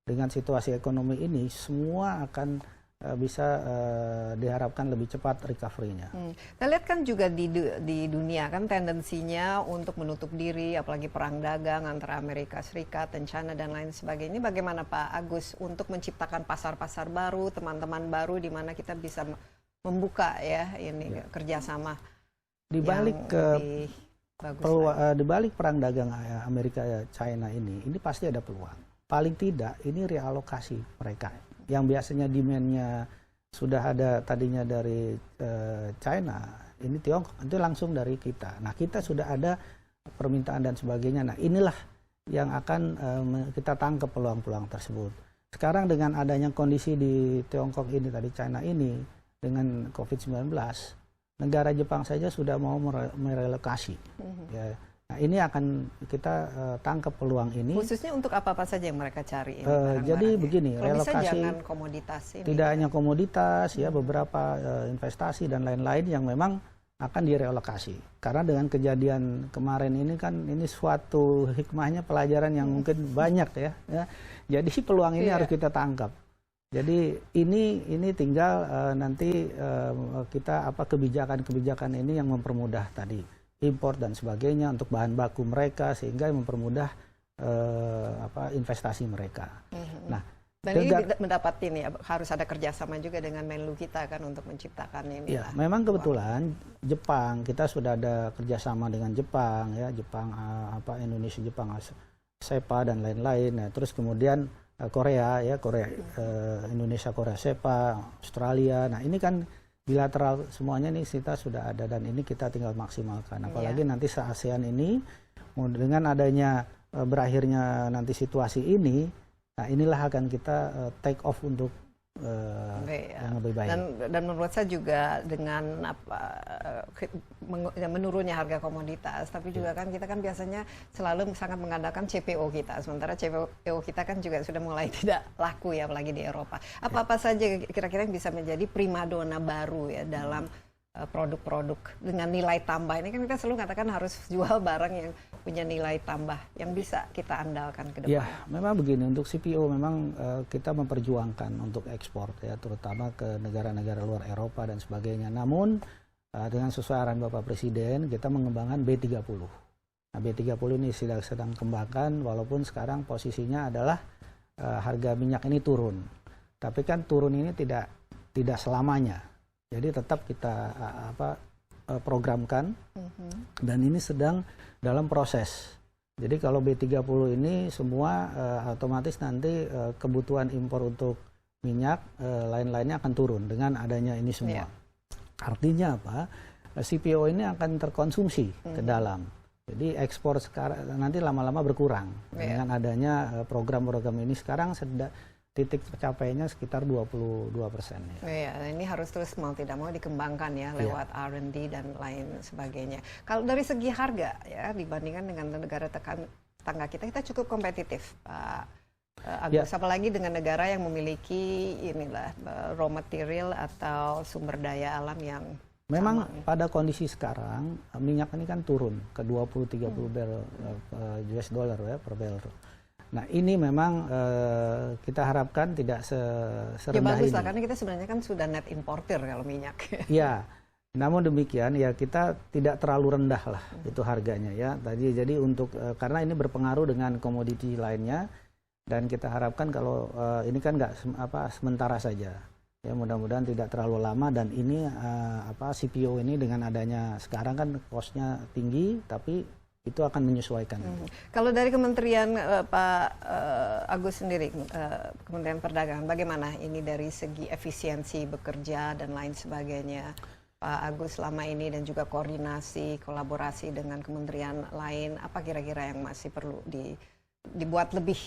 dengan situasi ekonomi ini semua akan bisa diharapkan lebih cepat recovery-nya. Kita lihat kan juga di dunia kan tendensinya untuk menutup diri, apalagi perang dagang antara Amerika Serikat dan China dan lain sebagainya. Bagaimana Pak Agus untuk menciptakan pasar-pasar baru, teman-teman baru di mana kita bisa membuka ya ini kerjasama di balik di balik perang dagang Amerika China ini pasti ada peluang. Paling tidak ini realokasi mereka yang biasanya demand-nya sudah ada tadinya dari China, ini Tiongkok, itu langsung dari kita. Nah, kita sudah ada permintaan dan sebagainya. Nah, inilah yang akan kita tangkap peluang-peluang tersebut. Sekarang dengan adanya kondisi di Tiongkok ini, tadi China ini, dengan COVID-19, negara Jepang saja sudah mau merelokasi. Ya. Nah, ini akan kita tangkap peluang ini. Khususnya untuk apa-apa saja yang mereka cari? Jadi begini, relokasi jangan komoditas ini. Tidak hanya komoditas, ya beberapa investasi dan lain-lain yang memang akan direlokasi. Karena dengan kejadian kemarin ini kan ini suatu hikmahnya, pelajaran yang mungkin banyak ya. Jadi peluang ini harus kita tangkap. Jadi ini tinggal nanti kita kebijakan-kebijakan ini yang mempermudah tadi impor dan sebagainya untuk bahan baku mereka sehingga mempermudah investasi mereka. Nah, dan ini mendapat ini harus ada kerjasama juga dengan Menlu kita kan untuk menciptakan ini. Ya, memang kebetulan Jepang kita sudah ada kerjasama dengan Jepang ya, Jepang Indonesia Jepang SEPA dan lain-lain. Nah, terus kemudian Korea ya, Indonesia Korea SEPA, Australia. Nah, ini kan bilateral semuanya nih kita sudah ada dan ini kita tinggal maksimalkan. Apalagi nanti se-ASEAN ini dengan adanya berakhirnya nanti situasi ini, nah inilah akan kita take off untuk yang lebih baik. Dan menurut saya juga dengan menurunnya harga komoditas, tapi juga kan kita kan biasanya selalu sangat mengandalkan CPO kita, sementara CPO kita kan juga sudah mulai tidak laku ya, apalagi di Eropa. Apa-apa saja kira-kira yang bisa menjadi primadona baru ya dalam produk-produk dengan nilai tambah ini kan kita selalu katakan harus jual barang yang punya nilai tambah yang bisa kita andalkan ke depan. Ya, memang begini, untuk CPO memang kita memperjuangkan untuk ekspor ya, terutama ke negara-negara luar Eropa dan sebagainya. Namun dengan sesuai arahan Bapak Presiden kita mengembangkan B30. Nah, B30 ini sedang kembangkan walaupun sekarang posisinya adalah harga minyak ini turun. Tapi kan turun ini tidak selamanya. Jadi tetap kita programkan dan ini sedang dalam proses. Jadi kalau B30 ini semua otomatis nanti kebutuhan impor untuk minyak lain-lainnya akan turun dengan adanya ini semua. Artinya apa? CPO ini akan terkonsumsi ke dalam. Jadi ekspor sekarang nanti lama-lama berkurang dengan adanya program-program ini. Sekarang titik tercapainya sekitar 22%. Iya, ini harus terus mau tidak mau dikembangkan ya lewat R&D dan lain sebagainya. Kalau dari segi harga ya dibandingkan dengan negara tetangga kita cukup kompetitif, Pak Agus. Apalagi dengan negara yang memiliki raw material atau sumber daya alam yang memang pada kondisi sekarang minyak ini kan turun ke 20-30 barrel US dollar ya per barrel. Nah ini memang kita harapkan tidak serendah ini. Ya bagus lah, karena kita sebenarnya kan sudah net importer kalau minyak. Ya, namun demikian ya kita tidak terlalu rendah lah itu harganya ya. Jadi untuk karena ini berpengaruh dengan komoditi lainnya dan kita harapkan kalau ini kan nggak sementara saja. Ya mudah-mudahan tidak terlalu lama dan ini CPO ini dengan adanya sekarang kan cost-nya tinggi tapi itu akan menyesuaikan. Kalau dari Kementerian Pak Agus sendiri, Kementerian Perdagangan, bagaimana ini dari segi efisiensi bekerja dan lain sebagainya, Pak Agus selama ini, dan juga koordinasi, kolaborasi dengan kementerian lain, apa kira-kira yang masih perlu dibuat lebih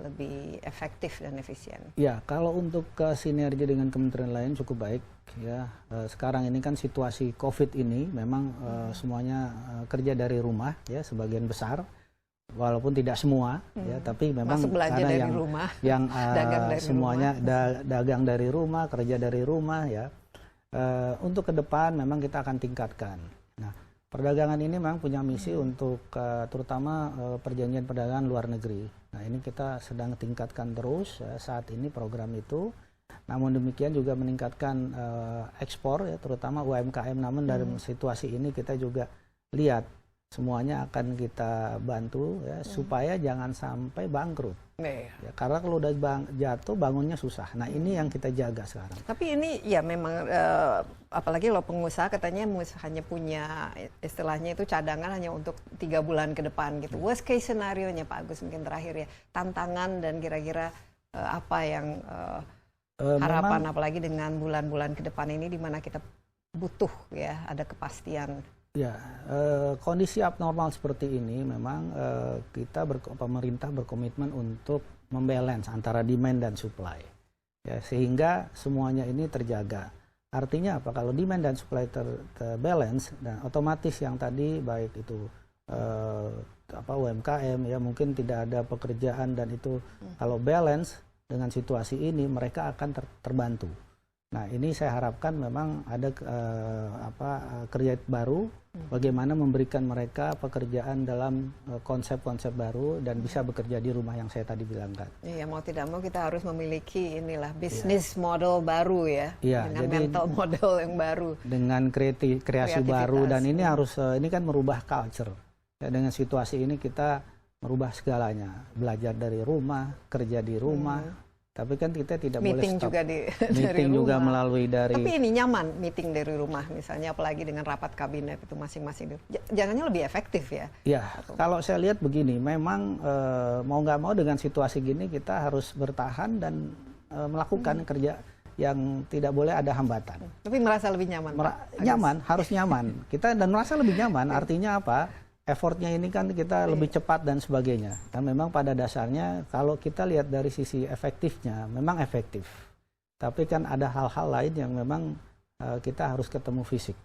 lebih efektif dan efisien? Ya, kalau untuk sinergi dengan kementerian lain cukup baik ya. Sekarang ini kan situasi COVID ini memang semuanya kerja dari rumah ya, sebagian besar, walaupun tidak semua ya, tapi memang karena dari yang rumah, yang dagang dari semuanya rumah. dagang dari rumah, kerja dari rumah ya. Untuk ke depan memang kita akan tingkatkan. Nah, perdagangan ini memang punya misi untuk terutama perjanjian perdagangan luar negeri. Nah, ini kita sedang tingkatkan terus saat ini program itu. Namun demikian juga meningkatkan ekspor ya, terutama UMKM. Namun dari situasi ini kita juga lihat semuanya akan kita bantu ya, supaya jangan sampai bangkrut. Ya, karena kalau udah jatuh bangunnya susah. Nah, ini yang kita jaga sekarang. Tapi ini ya memang apalagi lo pengusaha katanya hanya punya istilahnya itu cadangan hanya untuk 3 bulan ke depan gitu. Worst case scenario-nya Pak Agus mungkin terakhir ya, tantangan dan kira-kira apa yang harapan memang, apalagi dengan bulan-bulan ke depan ini di mana kita butuh ya ada kepastian. Ya, kondisi abnormal seperti ini memang pemerintah berkomitmen untuk membalance antara demand dan supply. Ya, sehingga semuanya ini terjaga. Artinya apa? Kalau demand dan supply terbalance, dan otomatis yang tadi baik itu UMKM ya mungkin tidak ada pekerjaan, dan itu kalau balance dengan situasi ini mereka akan terbantu. Nah, ini saya harapkan memang ada kerja baru, bagaimana memberikan mereka pekerjaan dalam konsep-konsep baru dan bisa bekerja di rumah yang saya tadi bilangkan. Iya, mau tidak mau kita harus memiliki bisnis model baru ya, dengan jadi, mental model yang baru, dengan kreasi baru, dan ini harus ini kan merubah culture. Ya, dengan situasi ini kita merubah segalanya, belajar dari rumah, kerja di rumah. Tapi kan kita tidak meeting boleh stop. Meeting juga rumah. Melalui dari. Tapi ini nyaman meeting dari rumah, misalnya apalagi dengan rapat kabinet itu masing-masing. Jangannya lebih efektif ya? Ya, kalau saya lihat begini, memang mau nggak mau dengan situasi gini kita harus bertahan dan melakukan kerja yang tidak boleh ada hambatan. Tapi merasa lebih nyaman? Nyaman, harus nyaman. Kita dan merasa lebih nyaman. Artinya apa? Effortnya ini kan kita lebih cepat dan sebagainya. Dan memang pada dasarnya kalau kita lihat dari sisi efektifnya, memang efektif. Tapi kan ada hal-hal lain yang memang kita harus ketemu fisik.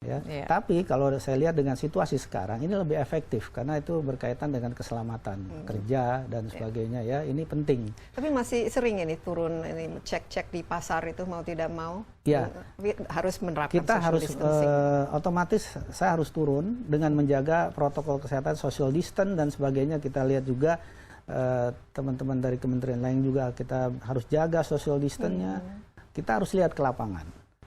Ya. Tapi kalau saya lihat dengan situasi sekarang ini lebih efektif karena itu berkaitan dengan keselamatan kerja dan sebagainya ya, ini penting. Tapi masih sering ini turun ini cek-cek di pasar itu mau tidak mau. Ya. Harus menerapkan kita social harus distancing. Otomatis saya harus turun dengan menjaga protokol kesehatan, social distance dan sebagainya. Kita lihat juga teman-teman dari kementerian lain juga kita harus jaga social distance-nya. Kita harus lihat ke lapangan.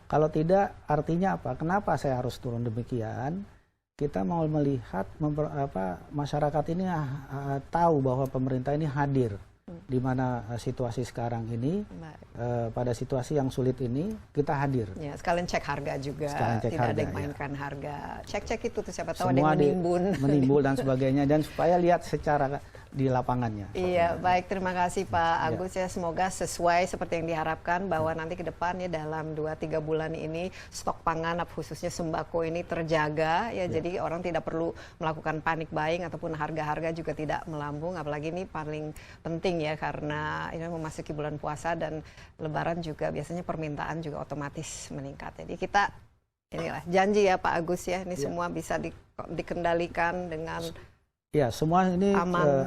Kalau tidak, artinya apa? Kenapa saya harus turun demikian? Kita mau melihat masyarakat ini tahu bahwa pemerintah ini hadir di mana situasi sekarang ini, pada situasi yang sulit ini kita hadir. Ya, sekalian cek harga juga, tidak ada yang mainkan harga. Cek-cek itu tuh siapa tahu semua ada yang menimbun dan sebagainya, dan supaya lihat secara di lapangannya. Iya, baik, terima kasih Pak Agus ya. Semoga sesuai seperti yang diharapkan bahwa nanti ke depan ya dalam 2-3 bulan ini stok pangan khususnya sembako ini terjaga ya. Jadi orang tidak perlu melakukan panic buying ataupun harga-harga juga tidak melambung. Apalagi ini paling penting ya karena ini memasuki bulan puasa dan Lebaran juga biasanya permintaan juga otomatis meningkat. Jadi kita inilah janji ya Pak Agus ya, ini semua bisa dikendalikan dengan ya, semua ini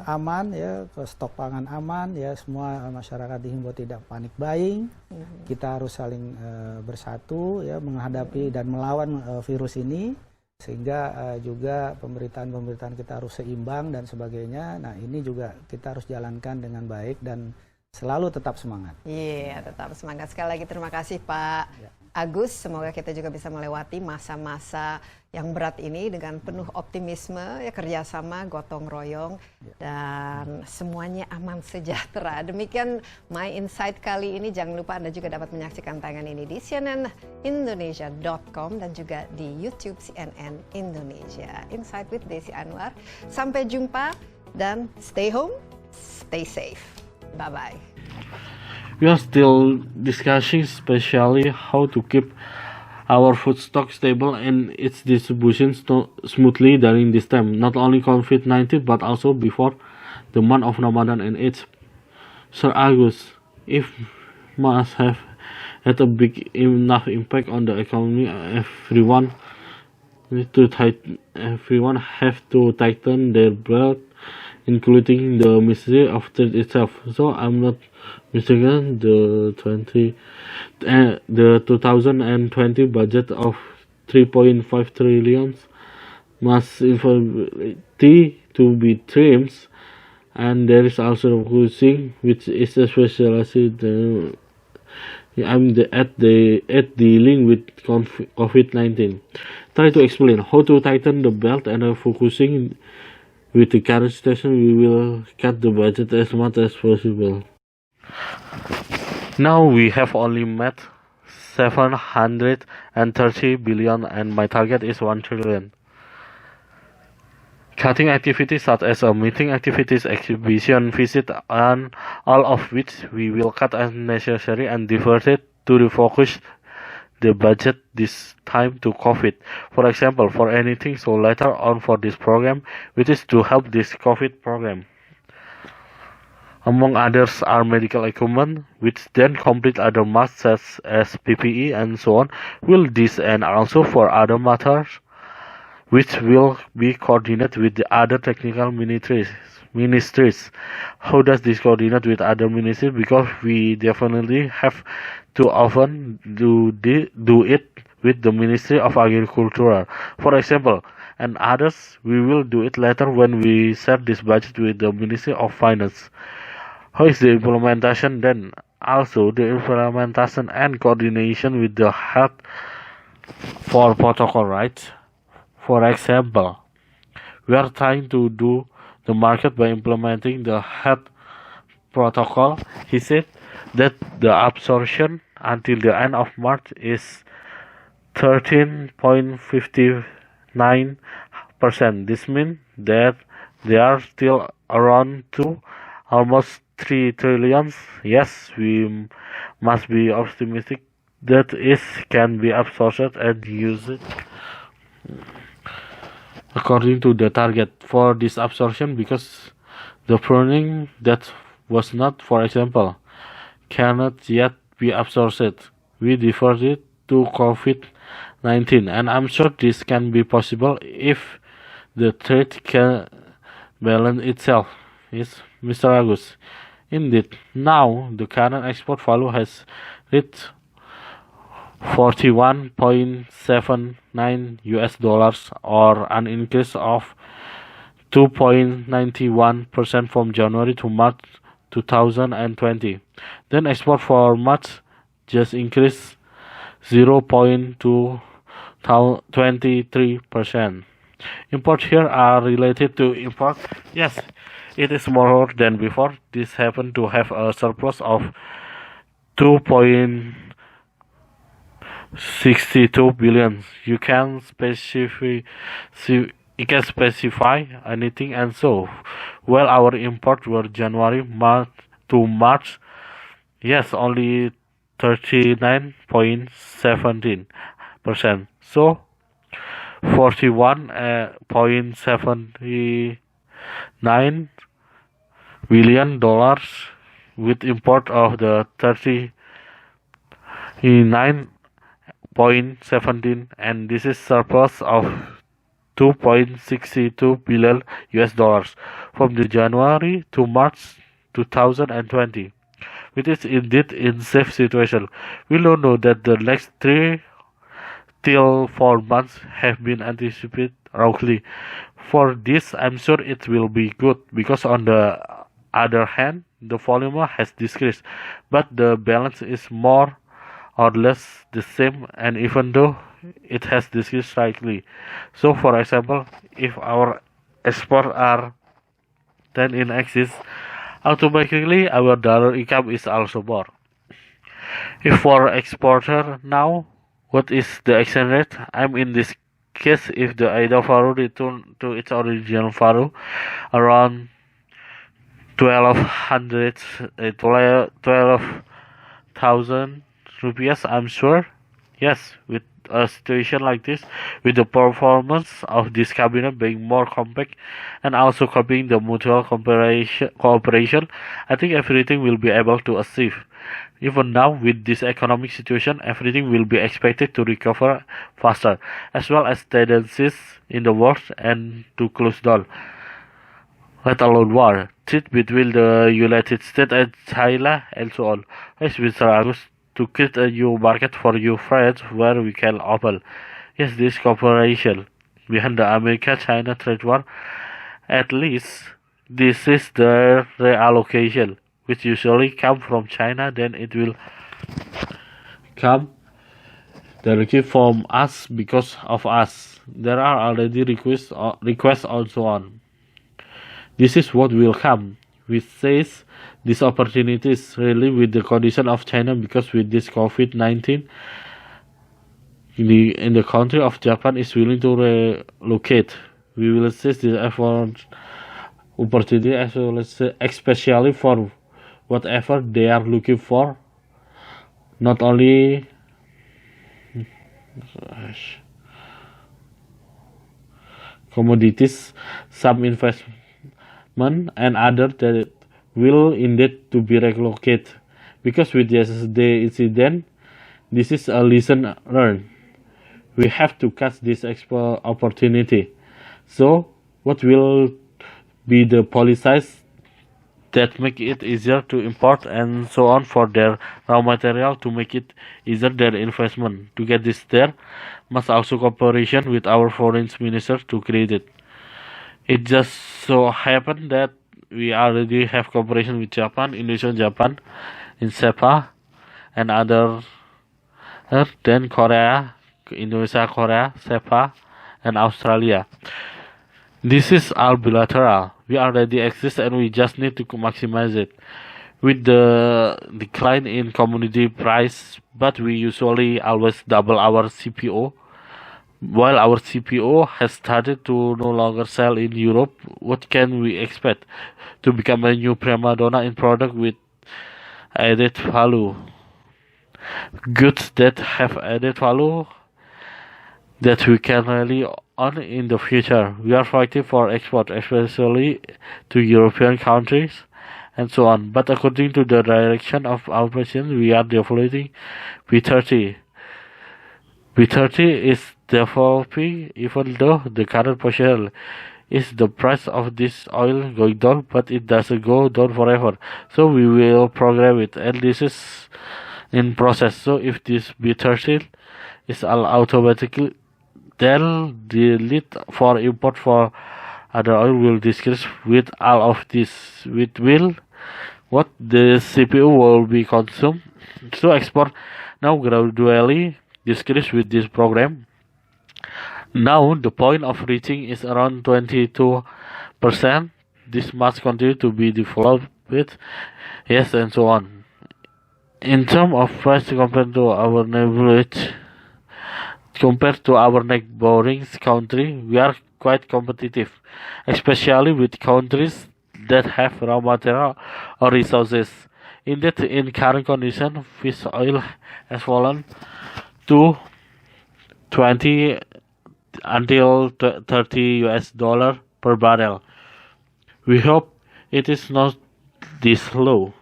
aman ya, stok pangan aman ya, semua masyarakat dihimbau tidak panik buying. Kita harus saling bersatu ya menghadapi dan melawan virus ini, sehingga juga pemberitaan kita harus seimbang dan sebagainya. Nah, ini juga kita harus jalankan dengan baik dan selalu tetap semangat. Iya, tetap semangat. Sekali lagi terima kasih Pak Agus, semoga kita juga bisa melewati masa-masa yang berat ini dengan penuh optimisme, ya kerjasama, gotong royong, dan semuanya aman sejahtera. Demikian My Insight kali ini. Jangan lupa Anda juga dapat menyaksikan tayangan ini di cnnindonesia.com dan juga di YouTube CNN Indonesia. Insight with Desi Anwar. Sampai jumpa dan stay home, Stay safe. Bye-bye. We are still discussing especially how to keep our food stock stable and its distribution smoothly during this time, not only COVID-19 but also before the month of Ramadan and Eid. Sir Agus, if must have had a big enough impact on the economy, everyone have to tighten their belt, including the Ministry of Trade itself. So I'm not mistaken, the 2020 budget of 3.5 trillion must infinity to be trimmed, and there is also focusing, which is especially at dealing with COVID-19. Try to explain how to tighten the belt and focusing with the current situation. We will cut the budget as much as possible. Now we have only met 730 billion and my target is 1 trillion. Cutting activities such as meeting activities, exhibition, visit, and all of which we will cut as necessary and divert it to refocus the budget this time to COVID. For example, for anything so later on for this program, which is to help this COVID program. Among others are medical equipment, which then complete other masks such as PPE and so on. Will this and also for other matters, which will be coordinated with the other technical ministries. How does this coordinate with other ministries? Because we definitely have to often do it with the Ministry of Agriculture, for example, and others we will do it later when we set this budget with the Ministry of Finance. How is the implementation then? Also, the implementation and coordination with the health for protocol, right? For example, we are trying to do the market by implementing the health protocol. He said that the absorption until the end of March is 13.59%. This means that they are still around almost 3 trillion. Yes, we must be optimistic that it can be absorbed and used according to the target for this absorption, because the pruning that was not, for example, cannot yet be absorbed. We deferred it to COVID-19, and I'm sure this can be possible if the trade can balance itself. Yes, Mr. Agus. Indeed, now the current export value has reached $41.79 or an increase of 2.91% from January to March 2020. Then export for March just increased 0.23%. Imports here are related to import. Yes, it is more than before. This happened to have a surplus of 2.62 billion. You can specify anything, and so well our imports were January to March, yes, only 39.17%. So $41.79 billion with import of the 39.17, and this is surplus of $2.62 billion from the January to March 2020, which is indeed in safe situation. We don't know that the next 3 till 4 months have been anticipated roughly. For this, I'm sure it will be good, because on the other hand, the volume has decreased, but the balance is more or less the same, and even though it has decreased slightly. So, for example, if our exports are then in excess, automatically our dollar income is also more. If for exporter now, what is the exchange rate? I'm in this case, if the AIDA value return to its original value around 12,000 rupees, I'm sure. Yes, with a situation like this, with the performance of this cabinet being more compact and also copying the mutual cooperation, I think everything will be able to achieve. Even now, with this economic situation, everything will be expected to recover faster, as well as tendencies in the world and to close down, let alone war, trade between the United States and China, and so on. Yes, Mr. Agus, to create a new market for new friends where we can open. Yes, this cooperation behind the America-China trade war, at least this is the reallocation, which usually come from China, then it will come directly from us because of us. There are already requests also on. This is what will come. We says these opportunities really with the condition of China, because with this COVID-19, in the country of Japan is willing to relocate. We will seize the effort opportunity as well as especially for whatever they are looking for, not only commodities, some investment and other that will indeed to be relocated, because with the incident, this is a lesson learned. We have to catch this opportunity. So what will be the policies that make it easier to import and so on for their raw material, to make it easier their investment? To get this there, must also cooperation with our foreign minister to create it. It just so happened that we already have cooperation with Japan, Indonesia, Japan, in SEPA, and other, then Korea, Indonesia, Korea, SEPA, and Australia. This is all bilateral. We already exist and we just need to maximize it. With the decline in commodity price, but we usually always double our CPO. While our CPO has started to no longer sell in Europe, what can we expect? To become a new prima donna in product with added value. Goods that have added value that we can rely on in the future. We are fighting for export, especially to European countries and so on. But according to the direction of our president, we are developing B30. B30 is developing, even though the current position is the price of this oil going down, but it doesn't go down forever. So we will program it, and this is in process. So if this B30 is all automatically, then the lead for import for other oil will decrease with all of this, which will what the CPU will be consumed. So export now gradually decrease with this program. Now the point of reaching is around 22%. This must continue to be developed with, yes, and so on. In terms of price compared to our neighboring country, we are quite competitive, especially with countries that have raw material or resources. Indeed, in current condition, fish oil has fallen to 20 until 30 US dollar per barrel. We hope it is not this low.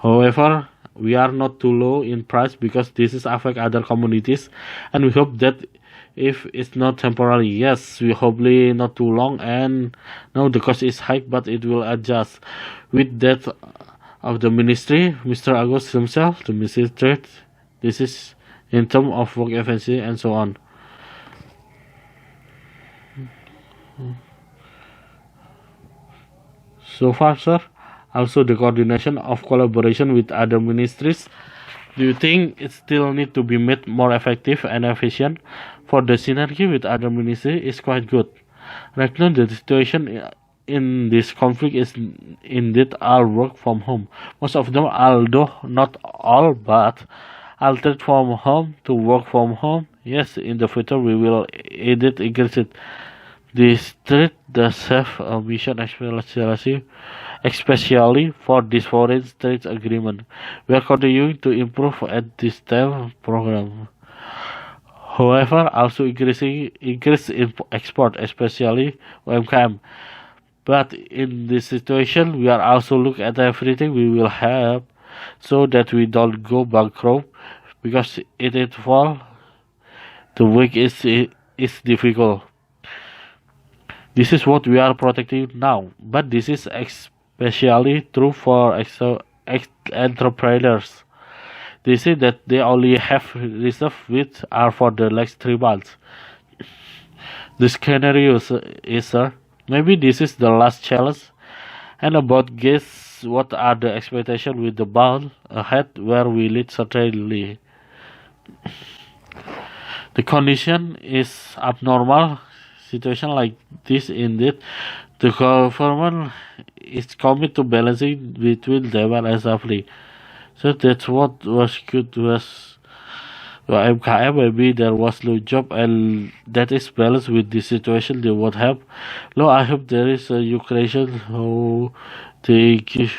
However, we are not too low in price, because this is affect other commodities, and we hope that if it's not temporary, yes, we hopefully not too long, and now the cost is high, but it will adjust. With that of the ministry, Mr. Agus himself, the Ministry of Trade, this is in terms of work efficiency and so on. So far, sir. Also the coordination of collaboration with other ministries. Do you think it still need to be made more effective and efficient? For the synergy with other ministries is quite good. Right now the situation in this conflict is indeed all work from home. Most of them, although not all, but altered from home to work from home. Yes, in the future we will indeed increase it. The street does have a mission especially for this foreign trade agreement. We are continuing to improve at this time program. However, also increase in export, especially UMKM. But in this situation, we are also look at everything we will have, so that we don't go bankrupt, because it fall the work is difficult. This is what we are protecting now, but this is especially true for entrepreneurs. They say that they only have reserve which are for the next 3 months. The scenario is, maybe this is the last challenge. And about guess what are the expectations with the bond ahead where we lead certainly. The condition is abnormal situation like this indeed. The government is committed to balancing between demand and supply. So that's what was good was MKM. Maybe there was no job, and that is balanced with the situation they would have. No, I hope there is a Ukraine who they give.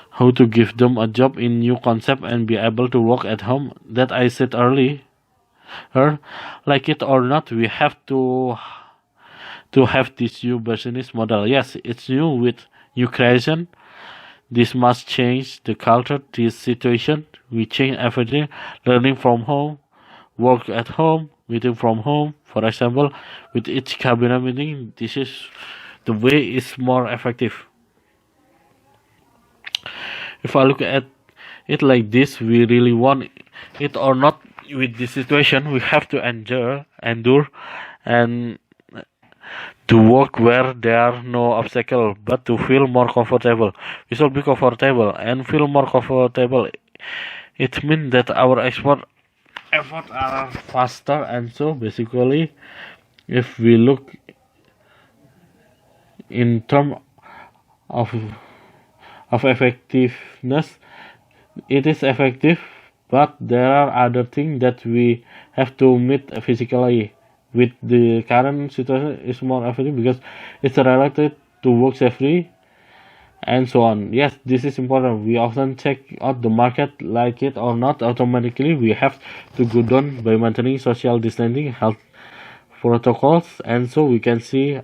How to give them a job in new concept and be able to work at home. That I said earlier. Like it or not, we have to have this new business model. Yes, it's new with new creation. This must change the culture, this situation. We change everything. Learning from home, work at home, meeting from home. For example, with each cabinet meeting, this is the way is more effective. If I look at it like this, we really want it or not with this situation, we have to endure and to work where there are no obstacles, but to feel more comfortable. We should be comfortable and feel more comfortable. It means that our effort are faster, and so basically, if we look in terms of effectiveness, it is effective, but there are other things that we have to meet physically. With the current situation, is more effective because it's related to work safely and so on. Yes, this is important. We often check out the market, like it or not. Automatically, we have to go down by maintaining social distancing, health protocols, and so we can see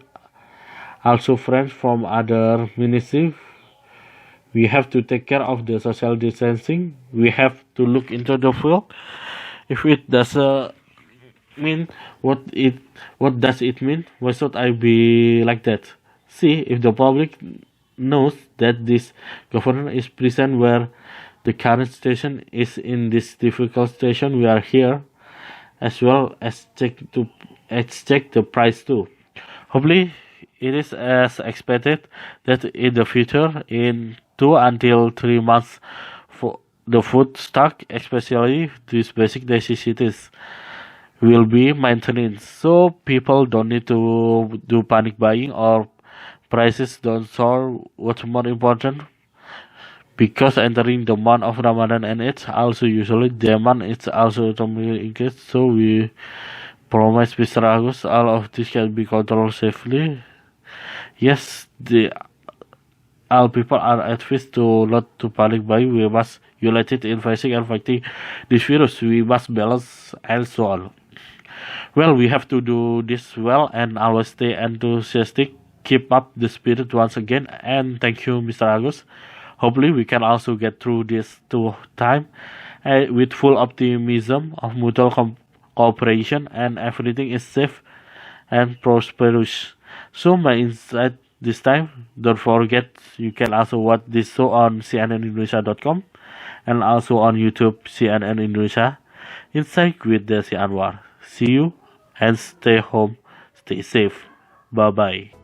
also friends from other ministries. We have to take care of the social distancing. We have to look into the field. If it does mean what does it mean? Why should I be like that? See, if the public knows that this government is present where the current station is in this difficult station, we are here as well as check the price too. Hopefully, it is as expected that in the future, in 2 until 3 months, for the food stock, especially these basic necessities, will be maintained. So people don't need to do panic buying or prices don't soar. What's more important, because entering the month of Ramadan and it's also usually demand it's also automatically increased. So we promise Mr. Agus all of this can be controlled safely. Yes, all people are advised to not to panic buy. We must unite in facing and fighting this virus. We must balance and so on. Well, we have to do this well and always stay enthusiastic. Keep up the spirit once again, and thank you, Mr. Agus. Hopefully, we can also get through this time with full optimism of mutual cooperation, and everything is safe and prosperous. So my insight this time, don't forget you can also watch this show on cnnindonesia.com and also on YouTube CNN Indonesia. Insight with Desi Anwar. See you and stay home, stay safe. Bye bye.